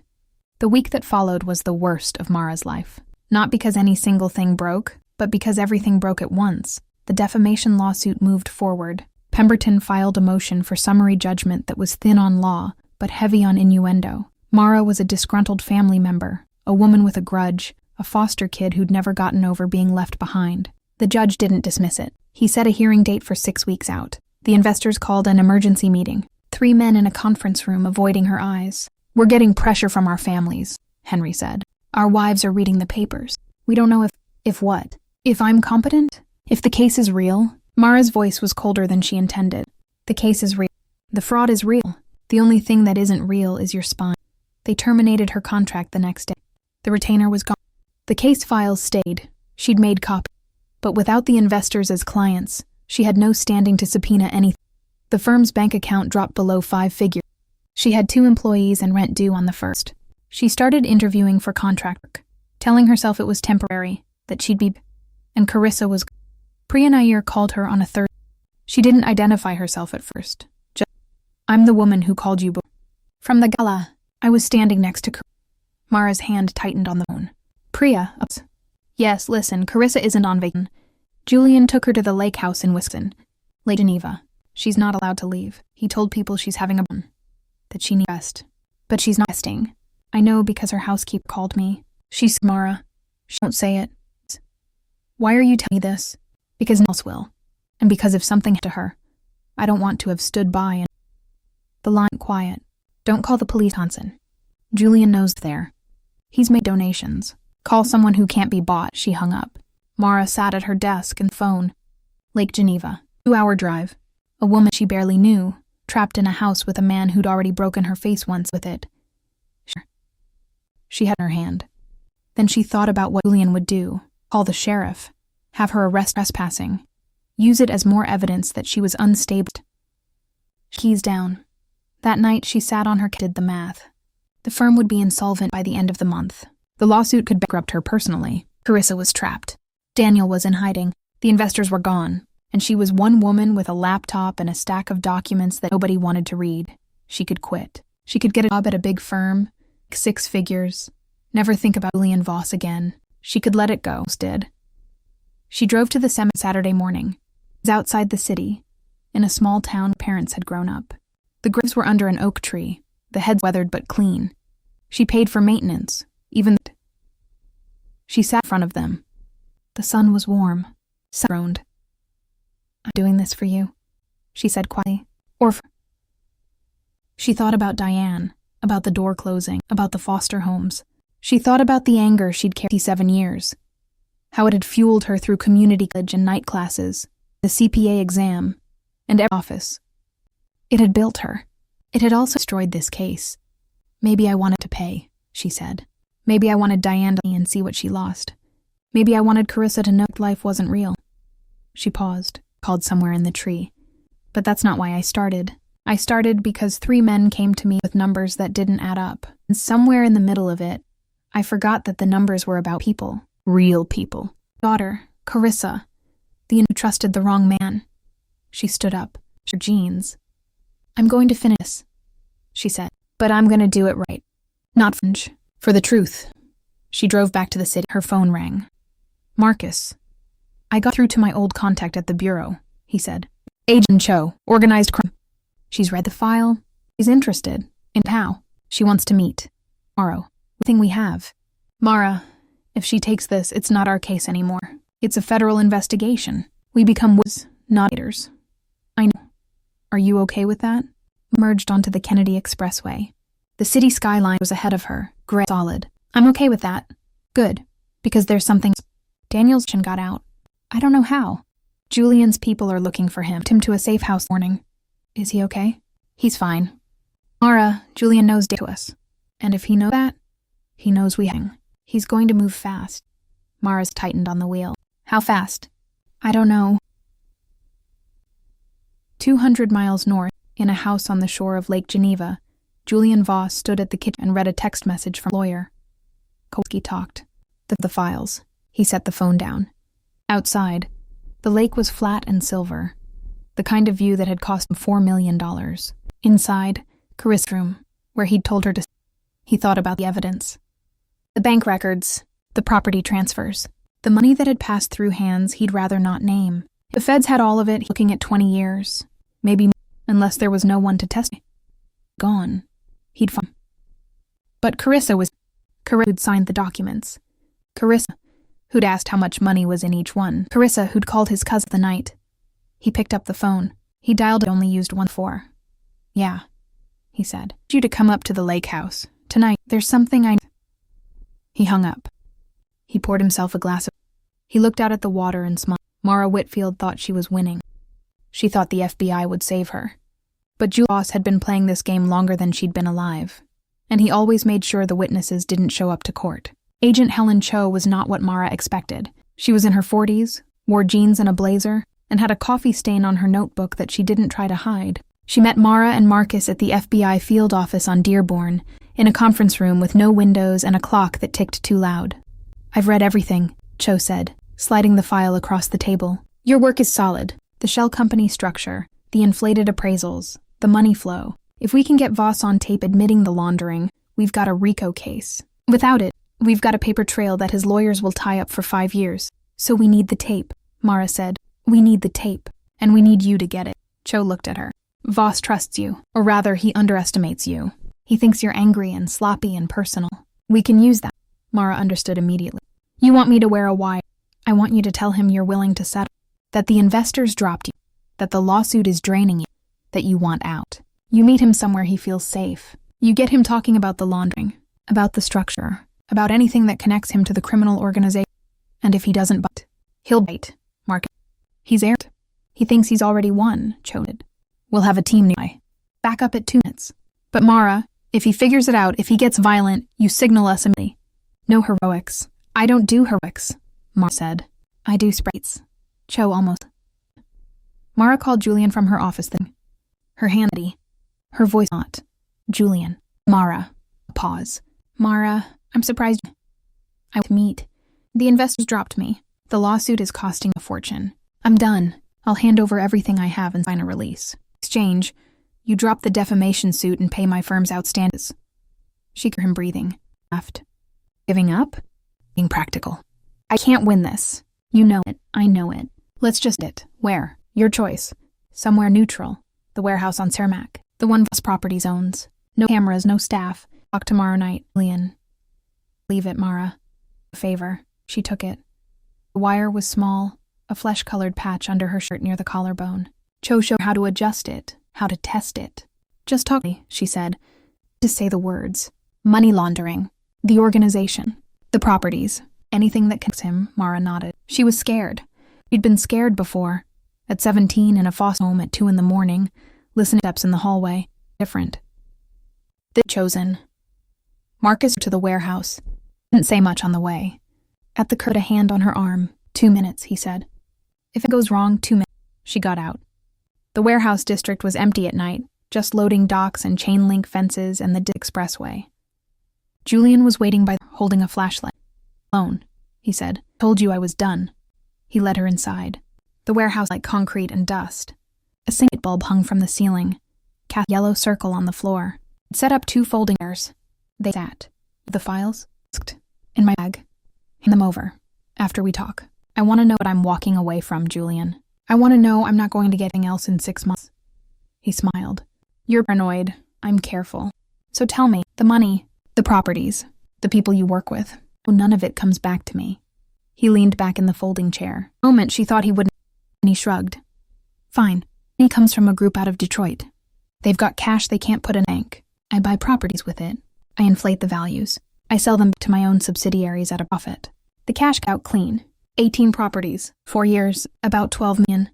The week that followed was the worst of Mara's life. Not because any single thing broke, but because everything broke at once. The defamation lawsuit moved forward. Pemberton filed a motion for summary judgment that was thin on law, but heavy on innuendo. Mara was a disgruntled family member, a woman with a grudge, a foster kid who'd never gotten over being left behind. The judge didn't dismiss it. He set a hearing date for 6 weeks out. The investors called an emergency meeting. 3 men in a conference room avoiding her eyes. We're getting pressure from our families, Henry said. Our wives are reading the papers. We don't know if what? If I'm competent? If the case is real? Mara's voice was colder than she intended. The case is real. The fraud is real. The only thing that isn't real is your spine. They terminated her contract the next day. The retainer was gone. The case files stayed. She'd made copies. But without the investors as clients, she had no standing to subpoena anything. The firm's bank account dropped below 5 figures. She had 2 employees and rent due on the 1st. She started interviewing for contract work, telling herself it was temporary, that she'd be... And Carissa was... Priya Nair called her on a third. She didn't identify herself at first. Just, I'm the woman who called you before. From the gala, I was standing next to Carissa. Mara's hand tightened on the phone. Priya, yes, listen, Carissa isn't on vacation. Julian took her to the lake house in Wisconsin, Lake Geneva. She's not allowed to leave. He told people she's having a that she needs rest. But she's not resting. I know because her housekeeper called me. She's Mara. She won't say it. Why are you telling me this? Because no one else will. And because if something happened to her, I don't want to have stood by and... The line quiet. Don't call the police, Hansen. Julian knows there. He's made donations. Call someone who can't be bought. She hung up. Mara sat at her desk and phone. Lake Geneva. 2-hour drive. A woman she barely knew, trapped in a house with a man who'd already broken her face once with it. She had in her hand. Then she thought about what Julian would do. Call the sheriff. Have her arrest trespassing. Use it as more evidence that she was unstable. Keys down. That night she sat on her did the math. The firm would be insolvent by the end of the month. The lawsuit could bankrupt her personally. Carissa was trapped. Daniel was in hiding. The investors were gone. And she was one woman with a laptop and a stack of documents that nobody wanted to read. She could quit. She could get a job at a big firm, 6 figures, never think about Julian Voss again. She could let it go, did. She drove to the cemetery Saturday morning. It was outside the city, in a small town where parents had grown up. The graves were under an oak tree, the heads weathered but clean. She paid for maintenance, even though she sat in front of them. The sun was warm. Sun groaned. I'm doing this for you, she said quietly. She thought about Diane, about the door closing, about the foster homes. She thought about the anger she'd carried 7 years, how it had fueled her through community college and night classes, the CPA exam, and every office. It had built her. It had also destroyed this case. Maybe I wanted to pay, she said. Maybe I wanted Diane to and see what she lost. Maybe I wanted Carissa to know life wasn't real. She paused, called somewhere in the tree. But that's not why I started. I started because 3 men came to me with numbers that didn't add up. And somewhere in the middle of it, I forgot that the numbers were about people. Real people. Daughter, Carissa. The trusted the wrong man. She stood up, her jeans. I'm going to finish this, she said. But I'm going to do it right. Not for the truth. She drove back to the city. Her phone rang. Marcus. I got through to my old contact at the bureau, he said. Agent Cho, organized crime. She's read the file. She's interested in how. She wants to meet. Tomorrow. The thing we have. Mara, if she takes this, it's not our case anymore. It's a federal investigation. We become not haters. I know. Are you okay with that? Merged onto the Kennedy Expressway. The city skyline was ahead of her, gray solid. I'm okay with that. Good. Because there's something. Daniel's chin got out. I don't know how. Julian's people are looking for him. Took him to a safe house morning. Is he okay? He's fine. Mara, Julian knows to us. And if he knows that, he knows we hang. He's going to move fast. Mara's tightened on the wheel. How fast? I don't know. 200 miles north, in a house on the shore of Lake Geneva, Julian Voss stood at the kitchen and read a text message from a lawyer. Kowalski talked. The files. He set the phone down. Outside, the lake was flat and silver, the kind of view that had cost him $4 million. Inside, Carissa's room, where he'd told her to. He thought about the evidence. The bank records, the property transfers, the money that had passed through hands he'd rather not name. The feds had all of it, looking at 20 years. Maybe more, unless there was no one to test. Gone. He'd find. But Carissa who'd signed the documents. Carissa, who'd asked how much money was in each one. Carissa, who'd called his cousin the night. He picked up the phone. He dialed it, only used one for. Yeah, he said. I need you to come up to the lake house. Tonight, there's something I. He hung up. He poured himself a glass of. He looked out at the water and smiled. Mara Whitfield thought she was winning. She thought the FBI would save her. But Julian Voss had been playing this game longer than she'd been alive, and he always made sure the witnesses didn't show up to court. Agent Helen Cho was not what Mara expected. She was in her 40s, wore jeans and a blazer, and had a coffee stain on her notebook that she didn't try to hide. She met Mara and Marcus at the FBI field office on Dearborn, in a conference room with no windows and a clock that ticked too loud. I've read everything, Cho said, sliding the file across the table. Your work is solid. The shell company structure, the inflated appraisals, the money flow. If we can get Voss on tape admitting the laundering, we've got a RICO case. Without it, we've got a paper trail that his lawyers will tie up for 5 years. So we need the tape, Mara said. We need the tape, and we need you to get it. Cho looked at her. Voss trusts you, or rather, he underestimates you. He thinks you're angry and sloppy and personal. We can use that. Mara understood immediately. You want me to wear a wire. I want you to tell him you're willing to settle. That the investors dropped you. That the lawsuit is draining you. That you want out. You meet him somewhere he feels safe. You get him talking about the laundering, about the structure, about anything that connects him to the criminal organization. And if he doesn't bite, he'll bite, Marcus. He's aired. He thinks he's already won, Cho did. We'll have a team nearby. Back up at 2 minutes. But Mara, if he figures it out, if he gets violent, you signal us immediately. No heroics. I don't do heroics, Mara said. I do sprites. Cho almost. Mara called Julian from her office thing. Her hand ready. Her voice not. Julian. Mara. Pause. Mara, I'm surprised. I would meet. The investors dropped me. The lawsuit is costing a fortune. I'm done. I'll hand over everything I have and sign a release. Exchange, you drop the defamation suit and pay my firm's outstandings. She heard him breathing. Laughed. Giving up? Being practical. I can't win this. You know it. I know it. Let's just it. Where? Your choice. Somewhere neutral. The warehouse on Cermak. The one Voss Properties owns. No cameras, no staff. Talk tomorrow night, Julian. Leave it, Mara. A favor. She took it. The wire was small, a flesh-colored patch under her shirt near the collarbone. Cho showed how to adjust it, how to test it. Just talk, she said. To say the words. Money laundering. The organization. The properties. Anything that connects him, Mara nodded. She was scared. She'd been scared before. At 17, in a foster home at 2 a.m, listening to steps in the hallway. Different. They'd chosen. Marcus to the warehouse. Didn't say much on the way. At the curb, a hand on her arm. 2 minutes, he said. If it goes wrong, 2 minutes. She got out. The warehouse district was empty at night, just loading docks and chain-link fences and the expressway. Julian was waiting by, holding a flashlight. Alone, he said. Told you I was done. He led her inside. The warehouse like concrete and dust. A single bulb hung from the ceiling, cast a yellow circle on the floor. It set up 2 folding chairs. They sat. The files? Asked. In my bag. Hand them over. After we talk. I want to know what I'm walking away from, Julian. I want to know I'm not going to get anything else in 6 months. He smiled. You're paranoid. I'm careful. So tell me, the money, the properties, the people you work with, none of it comes back to me. He leaned back in the folding chair. A moment she thought he wouldn't, and he shrugged. Fine. He comes from a group out of Detroit. They've got cash they can't put in a bank. I buy properties with it. I inflate the values. I sell them to my own subsidiaries at a profit. The cash got out clean. 18 properties, 4 years, about 12 million.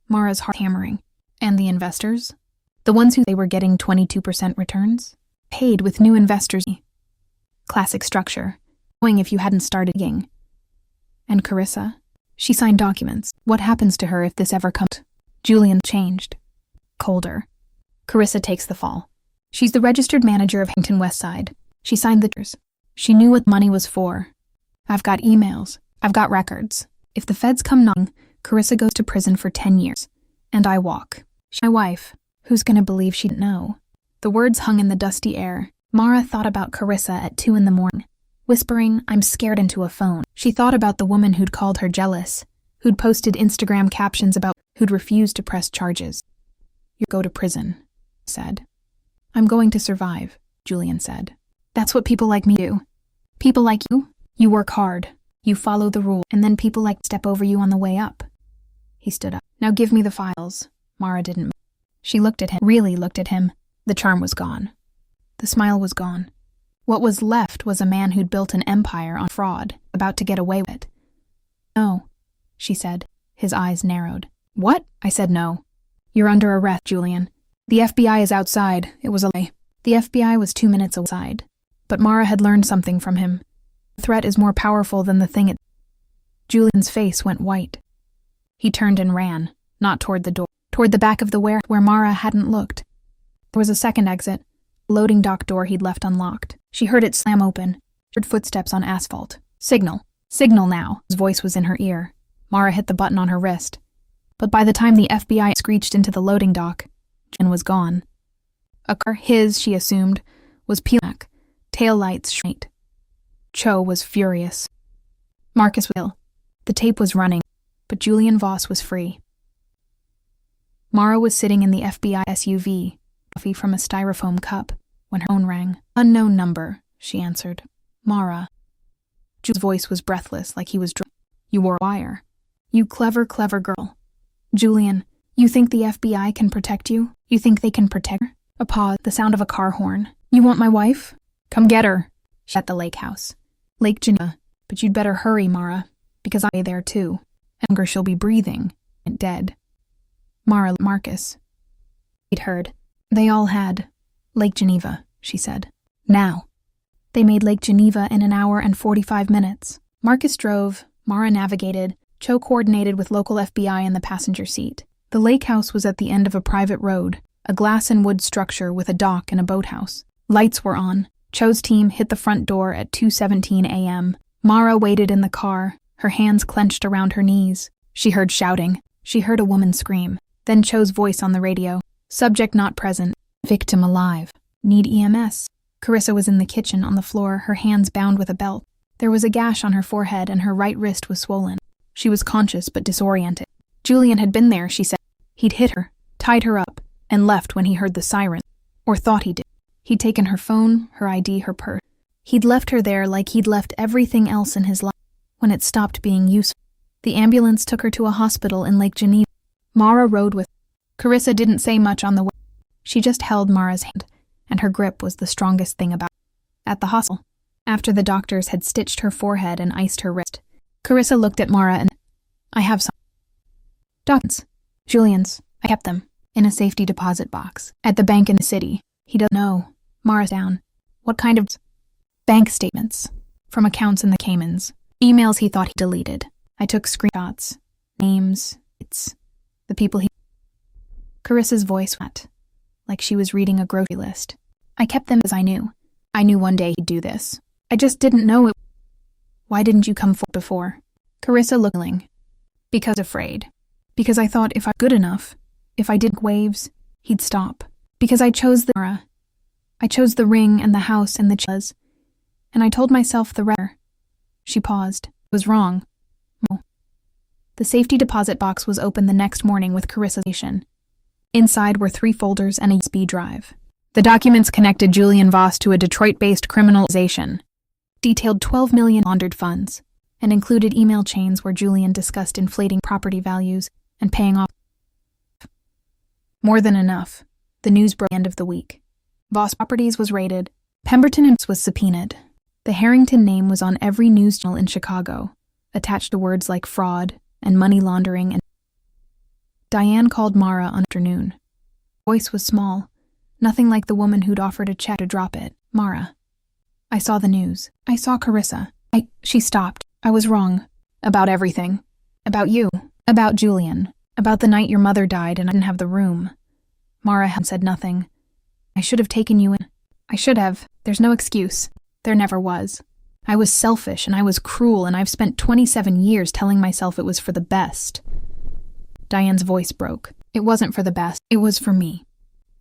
Mara's heart hammering. And the investors? The ones who they were getting 22% returns? Paid with new investors. Classic structure. Knowing if you hadn't started digging. And Carissa? She signed documents. What happens to her if this ever comes? Julian changed. Colder. Carissa takes the fall. She's the registered manager of Huntington West Side. She signed the terms. She knew what money was for. I've got emails. I've got records. If the feds come knocking, Carissa goes to prison for 10 years. And I walk. She's my wife. Who's gonna believe she didn't know? The words hung in the dusty air. Mara thought about Carissa at 2 a.m, whispering, I'm scared into a phone. She thought about the woman who'd called her jealous, who'd posted Instagram captions about who'd refused to press charges. You go to prison, said. I'm going to survive, Julian said. That's what people like me do. People like you work hard, you follow the rules, and then people like step over you on the way up. He stood up. Now give me the files. Mara didn't move. She looked at him, really looked at him. The charm was gone. The smile was gone. What was left was a man who'd built an empire on fraud, about to get away with it. No, she said. His eyes narrowed. What? I said no. You're under arrest, Julian. The FBI is outside. It was a lie. The FBI was 2 minutes outside. But Mara had learned something from him. The threat is more powerful than the thing it... Julian's face went white. He turned and ran, not toward the door, toward the back of the warehouse where Mara hadn't looked. There was a second exit, a loading dock door he'd left unlocked. She heard it slam open, heard footsteps on asphalt. Signal. Signal now. His voice was in her ear. Mara hit the button on her wrist. But by the time the FBI screeched into the loading dock, Jen was gone. A car, she assumed, was peeling back, tail lights shrieked. Cho was furious. Marcus was ill. The tape was running, but Julian Voss was free. Mara was sitting in the FBI SUV, coffee from a styrofoam cup, when her phone rang. Unknown number, she answered. Mara. Julian's voice was breathless, like he was drunk. You wore a wire. You clever, clever girl. Julian, you think the FBI can protect you? You think they can protect her? A pause, the sound of a car horn. You want my wife? Come get her. She's at the lake house. Lake Geneva. But you'd better hurry, Mara, because I'll be there too. And she'll be breathing, and dead. Mara, Marcus. He'd heard. They all had. Lake Geneva, she said. Now. They made Lake Geneva in 1 hour and 45 minutes. Marcus drove, Mara navigated, Cho coordinated with local FBI in the passenger seat. The lake house was at the end of a private road, a glass and wood structure with a dock and a boathouse. Lights were on. Cho's team hit the front door at 2:17 a.m. Mara waited in the car, her hands clenched around her knees. She heard shouting. She heard a woman scream. Then Cho's voice on the radio. Subject not present. Victim alive. Need EMS. Carissa was in the kitchen on the floor, her hands bound with a belt. There was a gash on her forehead and her right wrist was swollen. She was conscious but disoriented. Julian had been there, she said. He'd hit her, tied her up, and left when he heard the siren. Or thought he did. He'd taken her phone, her ID, her purse. He'd left her there like he'd left everything else in his life when it stopped being useful. The ambulance took her to a hospital in Lake Geneva. Mara rode with her. Carissa didn't say much on the way. She just held Mara's hand, and her grip was the strongest thing about her. At the hospital, after the doctors had stitched her forehead and iced her wrist, Carissa looked at Mara and, I have some documents. Julian's. I kept them in a safety deposit box at the bank in the city. He doesn't know. Mara's down. What kind of bank statements? From accounts in the Caymans. Emails he thought he deleted. I took screenshots. Names. It's the people he... Carissa's voice went, like she was reading a grocery list. I kept them as I knew. I knew one day he'd do this. I just didn't know it. Why didn't you come forward before? Carissa looking. Because afraid. Because I thought if I'm good enough, if I did waves, he'd stop. Because I chose the Mara. I chose the ring and the house and the chillas. And I told myself the rest. She paused. It was wrong. The safety deposit box was opened the next morning with Carissa's information. Inside were 3 folders and a USB drive. The documents connected Julian Voss to a Detroit-based criminal organization, detailed 12 million laundered funds, and included email chains where Julian discussed inflating property values and paying off. More than enough. The news broke at the end of the week. Voss Properties was raided. Pemberton was subpoenaed. The Harrington name was on every news channel in Chicago, attached to words like fraud and money laundering. And Diane called Mara on afternoon. Her voice was small, nothing like the woman who'd offered a check to drop it. Mara. I saw the news. I saw Carissa. She stopped. I was wrong. About everything. About you. About Julian. About the night your mother died and I didn't have the room. Mara had said nothing. I should have taken you in. I should have. There's no excuse. There never was. I was selfish and I was cruel and I've spent 27 years telling myself it was for the best. Diane's voice broke. It wasn't for the best. It was for me.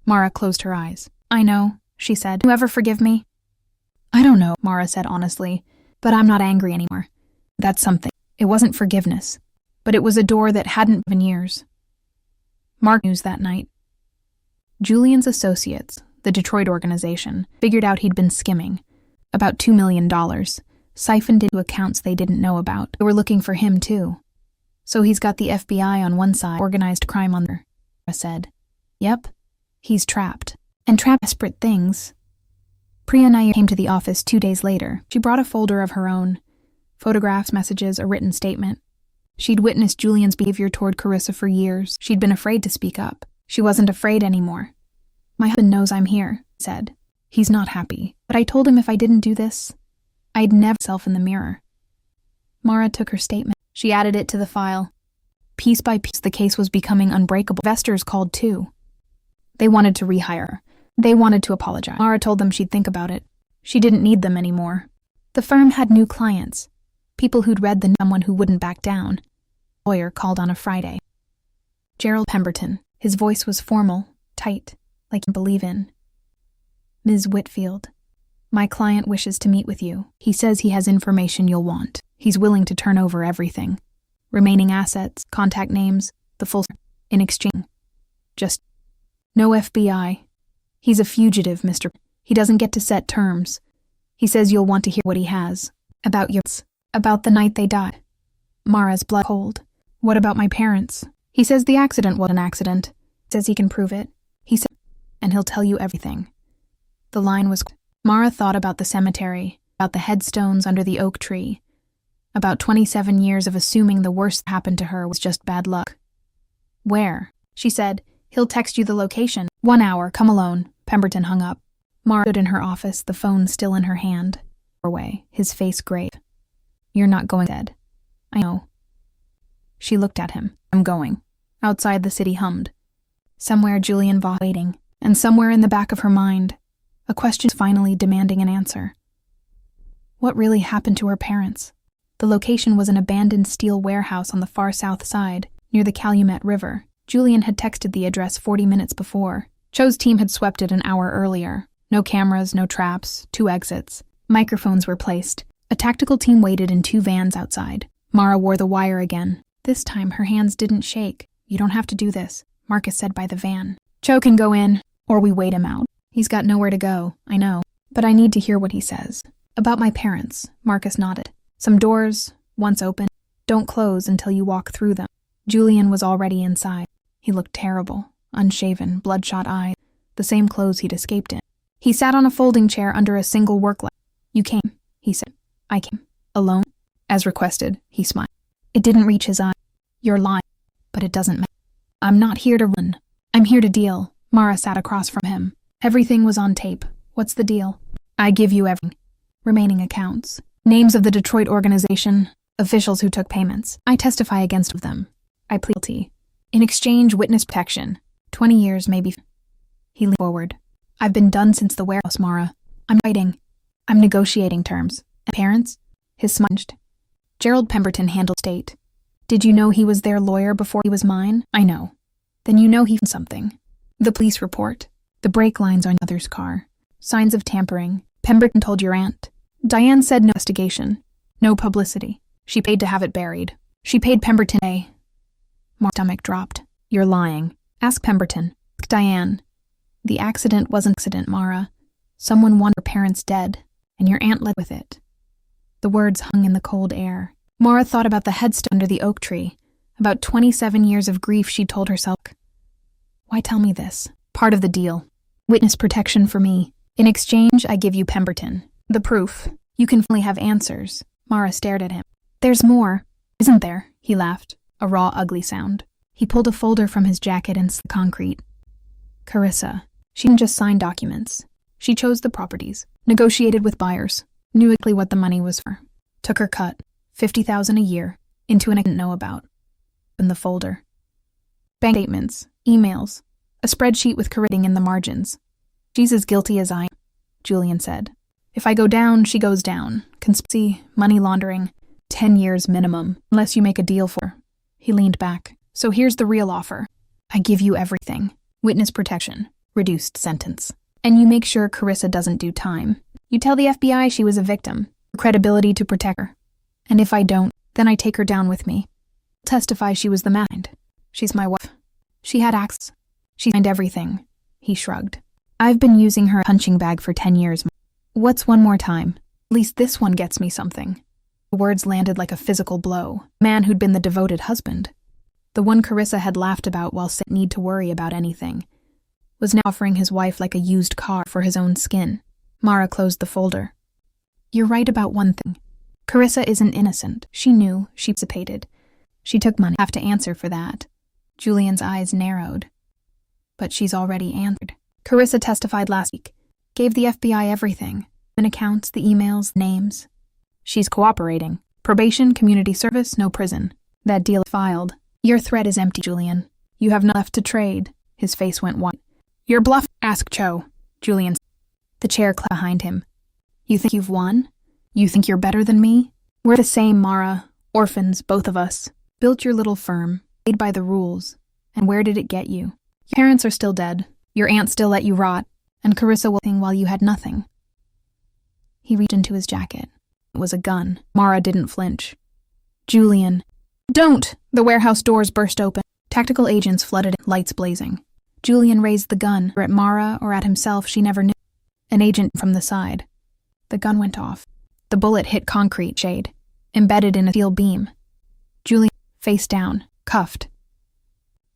Mara closed her eyes. I know, she said. You ever forgive me? I don't know, Mara said honestly, but I'm not angry anymore. That's something. It wasn't forgiveness, but it was a door that hadn't been years. Mark news that night. Julian's associates, the Detroit organization, figured out he'd been skimming. About $2 million, siphoned into accounts they didn't know about. They were looking for him too. So he's got the FBI on one side, organized crime on the other, Mara said. Yep, he's trapped. And trapped desperate things. Priya Nair came to the office 2 days later. She brought a folder of her own. Photographs, messages, a written statement. She'd witnessed Julian's behavior toward Carissa for years. She'd been afraid to speak up. She wasn't afraid anymore. My husband knows I'm here, said. He's not happy. But I told him if I didn't do this, I'd never see myself in the mirror. Mara took her statement. She added it to the file. Piece by piece, the case was becoming unbreakable. Investors called too. They wanted to rehire her. They wanted to apologize. Mara told them she'd think about it. She didn't need them anymore. The firm had new clients. People who'd read someone who wouldn't back down. The lawyer called on a Friday. Gerald Pemberton. His voice was formal, tight, like you believe in. Ms. Whitfield. My client wishes to meet with you. He says he has information you'll want. He's willing to turn over everything. Remaining assets, contact names, the full in exchange. Just no FBI. He's a fugitive, Mr. He doesn't get to set terms. He says you'll want to hear what he has. About the night they died. Mara's blood cold. What about my parents? He says the accident was an accident. Says he can prove it. He said, and he'll tell you everything. The line was... Mara thought about the cemetery, about the headstones under the oak tree, about 27 years of assuming the worst that happened to her was just bad luck. Where? She said, he'll text you the location. 1 hour, come alone. Pemberton hung up. Mara stood in her office, the phone still in her hand. Away, his face grave. You're not going, said. I know. She looked at him. I'm going. Outside the city hummed. Somewhere Julian Voss waiting, and somewhere in the back of her mind, a question finally demanding an answer. What really happened to her parents? The location was an abandoned steel warehouse on the far south side, near the Calumet River. Julian had texted the address 40 minutes before. Cho's team had swept it an hour earlier. No cameras, no traps, 2 exits. Microphones were placed. A tactical team waited in 2 vans outside. Mara wore the wire again. This time her hands didn't shake. You don't have to do this, Marcus said by the van. Cho can go in, or we wait him out. He's got nowhere to go, I know. But I need to hear what he says. About my parents, Marcus nodded. Some doors, once open, don't close until you walk through them. Julian was already inside. He looked terrible, unshaven, bloodshot eyes, the same clothes he'd escaped in. He sat on a folding chair under a single work light. You came, he said. I came. Alone? As requested, he smiled. It didn't reach his eye. You're lying. But it doesn't matter. I'm not here to run. I'm here to deal. Mara sat across from him. Everything was on tape. What's the deal? I give you everything. Remaining accounts. Names of the Detroit organization. Officials who took payments. I testify against them. I plead guilty. In exchange, witness protection. 20 years, maybe. He leaned forward. I've been done since the warehouse, Mara. I'm writing. I'm negotiating terms. And parents? His smudged. Gerald Pemberton handled state. Did you know he was their lawyer before he was mine? I know. Then you know he found something. The police report. The brake lines on mother's car. Signs of tampering. Pemberton told your aunt. Diane said no investigation. No publicity. She paid to have it buried. She paid Pemberton a... Mara's stomach dropped. You're lying. Ask Pemberton. Ask Diane. The accident wasn't an accident, Mara. Someone wanted her parents dead, and your aunt led with it. The words hung in the cold air. Mara thought about the headstone under the oak tree, about 27 years of grief she'd told herself. Why tell me this? Part of the deal. Witness protection for me. In exchange, I give you Pemberton. The proof. You can finally have answers. Mara stared at him. There's more, isn't there? He laughed, a raw, ugly sound. He pulled a folder from his jacket and the concrete. Carissa. She didn't just sign documents. She chose the properties, negotiated with buyers, knew exactly what the money was for. Took her cut, $50,000 a year, into an I didn't know about. In the folder. Bank statements, emails, a spreadsheet with correcting in the margins. She's as guilty as I am, Julian said. If I go down, she goes down. Conspiracy, money laundering, 10 years minimum, unless you make a deal for her. He leaned back. So here's the real offer. I give you everything. Witness protection, reduced sentence. And you make sure Carissa doesn't do time. You tell the FBI she was a victim, credibility to protect her. And if I don't, then I take her down with me. Testify she was the mind. She's my wife. She had access. She signed everything. He shrugged. I've been using her punching bag for 10 years. What's one more time? At least this one gets me something. The words landed like a physical blow. The man who'd been the devoted husband. The one Carissa had laughed about while saying need to worry about anything, was now offering his wife like a used car for his own skin. Mara closed the folder. You're right about one thing. Carissa isn't innocent. She knew. She participated. She took money. Have to answer for that. Julian's eyes narrowed. But she's already answered. Carissa testified last week. Gave the FBI everything. The accounts, the emails, names. She's cooperating. Probation, community service, no prison. That deal filed. Your threat is empty, Julian. You have nothing left to trade. His face went white. You're bluff. Ask Cho. Julian. The chair clapped behind him. You think you've won? You think you're better than me? We're the same, Mara. Orphans, both of us. Built your little firm. Played by the rules. And where did it get you? Your parents are still dead. Your aunt still let you rot. And Carissa will sing while you had nothing. He reached into his jacket. It was a gun. Mara didn't flinch. Julian. Don't! The warehouse doors burst open. Tactical agents flooded in, lights blazing. Julian raised the gun, or at Mara or at himself, she never knew. An agent from the side. The gun went off. The bullet hit concrete shade, embedded in a steel beam. Julian, face down, cuffed.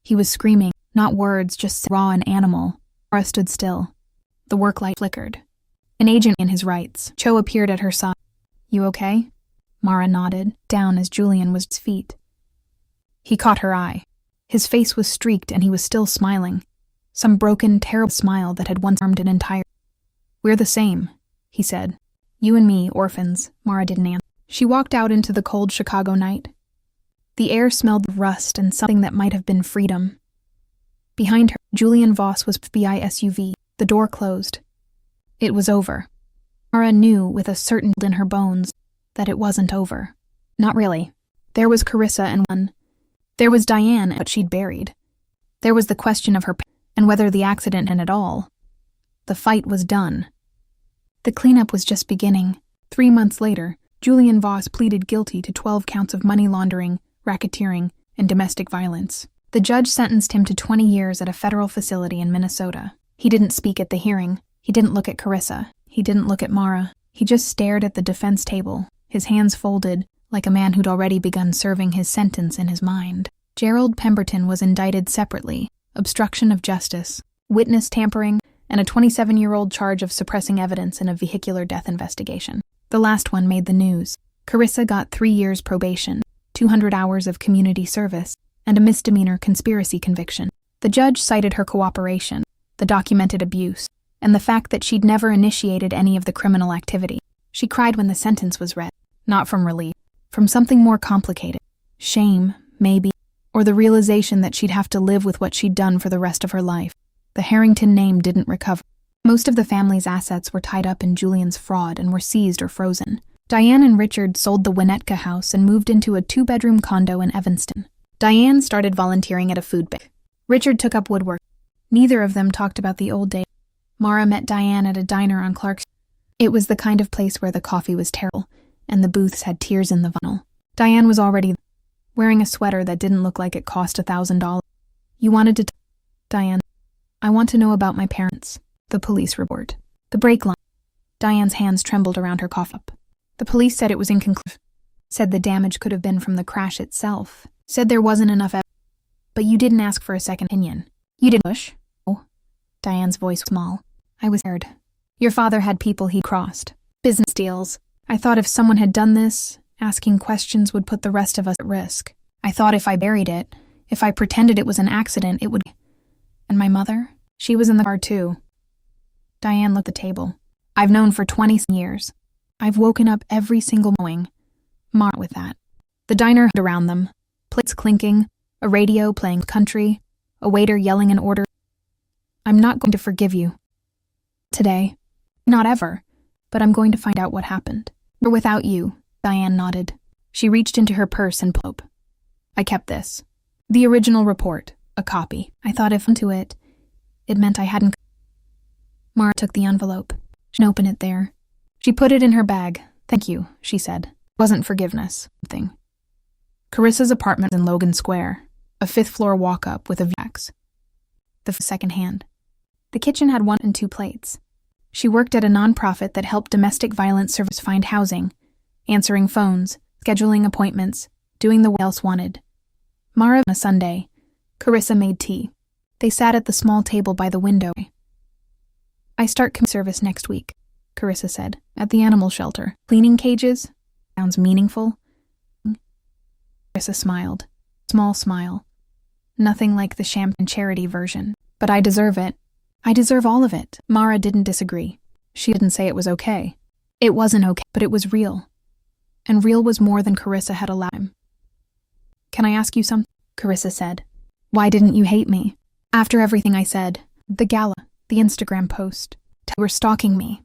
He was screaming, not words, just raw and animal. Mara stood still. The work light flickered. An agent in his rights. Cho appeared at her side. You okay? Mara nodded, down as Julian was at his feet. He caught her eye. His face was streaked and he was still smiling. Some broken, terrible smile that had once harmed an entire... We're the same, he said. You and me, orphans. Mara didn't answer. She walked out into the cold Chicago night. The air smelled of rust and something that might have been freedom. Behind her, Julian Voss was FBI SUV. The door closed. It was over. Mara knew with a certainty in her bones that it wasn't over. Not really. There was Carissa and one. There was Diane and what she'd buried. There was the question of her and whether the accident ended at all. The fight was done. The cleanup was just beginning. 3 months later, Julian Voss pleaded guilty to 12 counts of money laundering, racketeering, and domestic violence. The judge sentenced him to 20 years at a federal facility in Minnesota. He didn't speak at the hearing. He didn't look at Carissa. He didn't look at Mara. He just stared at the defense table, his hands folded, like a man who'd already begun serving his sentence in his mind. Gerald Pemberton was indicted separately, obstruction of justice, witness tampering, and a 27-year-old charge of suppressing evidence in a vehicular death investigation. The last one made the news. Carissa got 3 years probation, 200 hours of community service, and a misdemeanor conspiracy conviction. The judge cited her cooperation, the documented abuse, and the fact that she'd never initiated any of the criminal activity. She cried when the sentence was read, not from relief, from something more complicated. Shame, maybe, or the realization that she'd have to live with what she'd done for the rest of her life. The Harrington name didn't recover. Most of the family's assets were tied up in Julian's fraud and were seized or frozen. Diane and Richard sold the Winnetka house and moved into a 2-bedroom condo in Evanston. Diane started volunteering at a food bank. Richard took up woodwork. Neither of them talked about the old days. Mara met Diane at a diner on Clark Street. It was the kind of place where the coffee was terrible, and the booths had tears in the vinyl. Diane was already wearing a sweater that didn't look like it cost $1,000. You wanted to Diane, I want to know about my parents. The police report. The brake line. Diane's hands trembled around her cough up. The police said it was inconclusive. Said the damage could have been from the crash itself. Said there wasn't enough evidence. But you didn't ask for a second opinion. You didn't push? Oh. Diane's voice was small. I was scared. Your father had people he crossed. Business deals. I thought if someone had done this, asking questions would put the rest of us at risk. I thought if I buried it, if I pretended it was an accident, it would... And my mother? She was in the car too. Diane looked at the table. I've known for 20 years. I've woken up every single morning. Marked with that. The diner had around them. Plates clinking, a radio playing country, a waiter yelling an order. I'm not going to forgive you. Today. Not ever. But I'm going to find out what happened. Or without you, Diane nodded. She reached into her purse and pulled. I kept this. The original report, a copy. I thought if into it meant I hadn't... Mara took the envelope. She opened it there. She put it in her bag. Thank you, she said. Wasn't forgiveness. Something. Carissa's apartment in Logan Square. A 5th floor walk-up with a view. The second hand. The kitchen had 1 and 2 plates. She worked at a nonprofit that helped domestic violence survivors find housing, answering phones, scheduling appointments, doing the what else wanted. Mara on a Sunday. Carissa made tea. They sat at the small table by the window. I start community service next week, Carissa said, at the animal shelter. Cleaning cages? Sounds meaningful. Carissa smiled. Small smile. Nothing like the champagne charity version. But I deserve it. I deserve all of it. Mara didn't disagree. She didn't say it was okay. It wasn't okay, but it was real. And real was more than Carissa had allowed him. Can I ask you something? Carissa said. Why didn't you hate me? After everything I said, the gala, the Instagram post, you were stalking me.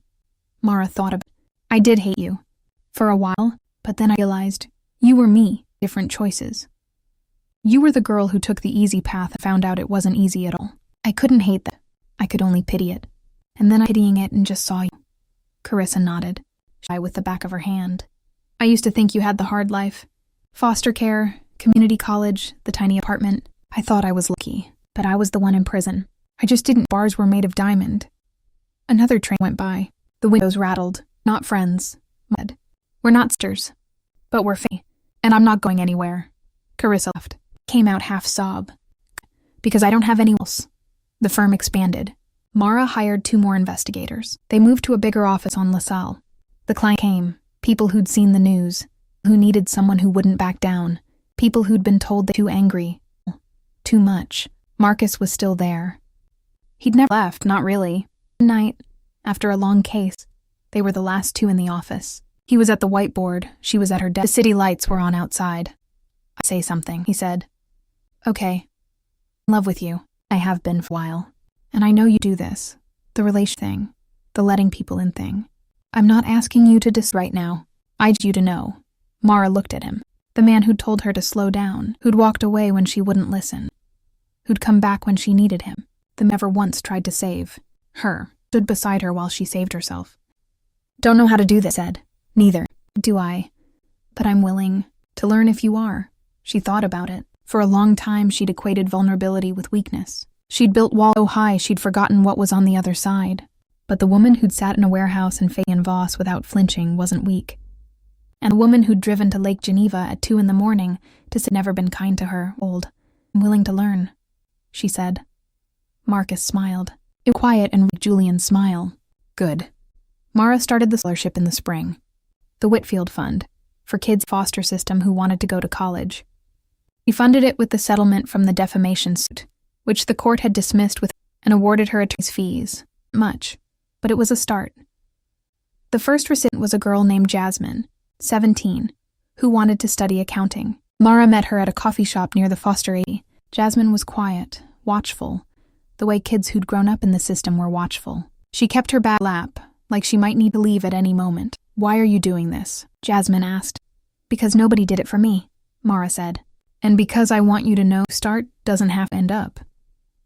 Mara thought about it. I did hate you. For a while, but then I realized you were me, different choices. You were the girl who took the easy path and found out it wasn't easy at all. I couldn't hate that. I could only pity it. And then I pitying it and just saw you. Carissa nodded, shy with the back of her hand. I used to think you had the hard life. Foster care, community college, the tiny apartment. I thought I was lucky, but I was the one in prison. I just didn't. Bars were made of diamond. Another train went by. The windows rattled. Not friends. Mud. We're not sisters. But we're family. And I'm not going anywhere. Carissa left. Came out half sob. Because I don't have anyone else. The firm expanded. Mara hired 2 more investigators. They moved to a bigger office on LaSalle. The client came. People who'd seen the news. Who needed someone who wouldn't back down. People who'd been told they're too angry. Too much. Marcus was still there. He'd never left, not really. One night, after a long case, they were the last 2 in the office. He was at the whiteboard, she was at her desk. The city lights were on outside. I'd say something, he said. Okay. In love with you. I have been for a while. And I know you do this. The relation thing. The letting people in thing. I'm not asking you to right now. I need you to know. Mara looked at him. The man who'd told her to slow down, who'd walked away when she wouldn't listen, who'd come back when she needed him, the never once tried to save her, stood beside her while she saved herself. Don't know how to do this, said. Neither do I. But I'm willing to learn if you are. She thought about it. For a long time, she'd equated vulnerability with weakness. She'd built walls so high she'd forgotten what was on the other side. But the woman who'd sat in a warehouse in Fay and Voss without flinching wasn't weak. And the woman who'd driven to Lake Geneva at 2 a.m. to say never been kind to her, old. I'm willing to learn, she said. Marcus smiled. It was quiet and Julian's smile. Good. Mara started the scholarship in the spring. The Whitfield Fund, for kids' foster system who wanted to go to college. He funded it with the settlement from the defamation suit, which the court had dismissed with and awarded her attorney's fees. Much. But it was a start. The first recipient was a girl named Jasmine, 17, who wanted to study accounting. Mara met her at a coffee shop near the Foster 80. Jasmine was quiet, watchful, the way kids who'd grown up in the system were watchful. She kept her bag lap, like she might need to leave at any moment. Why are you doing this? Jasmine asked. Because nobody did it for me, Mara said. And because I want you to know start doesn't have to end up.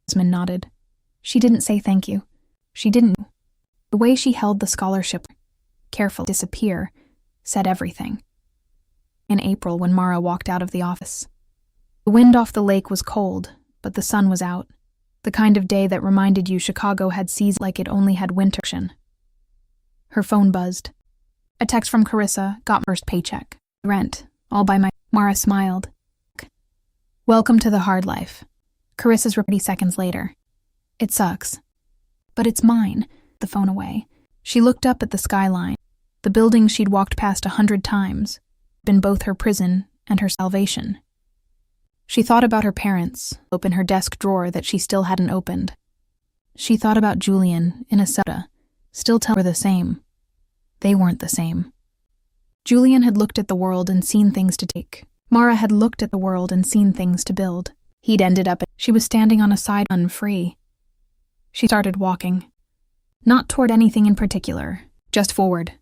Jasmine nodded. She didn't say thank you. She didn't. The way she held the scholarship, careful to disappear, said everything. In April, when Mara walked out of the office, The wind off the lake was cold, but the sun was out. The kind of day that reminded you Chicago had seasons like it only had winter. Her phone buzzed. A text from Carissa, got first paycheck. Rent, all by my... Mara smiled. Welcome to the hard life. Carissa's 30 seconds later. It sucks. But it's mine. The phone away. She looked up at the skyline. The building she'd walked past 100 times. Been both her prison and her salvation. She thought about her parents, open her desk drawer that she still hadn't opened. She thought about Julian, in a soda, still tell her the same. They weren't the same. Julian had looked at the world and seen things to take. Mara had looked at the world and seen things to build. He'd ended up... She was standing on a side unfree. She started walking. Not toward anything in particular, just forward,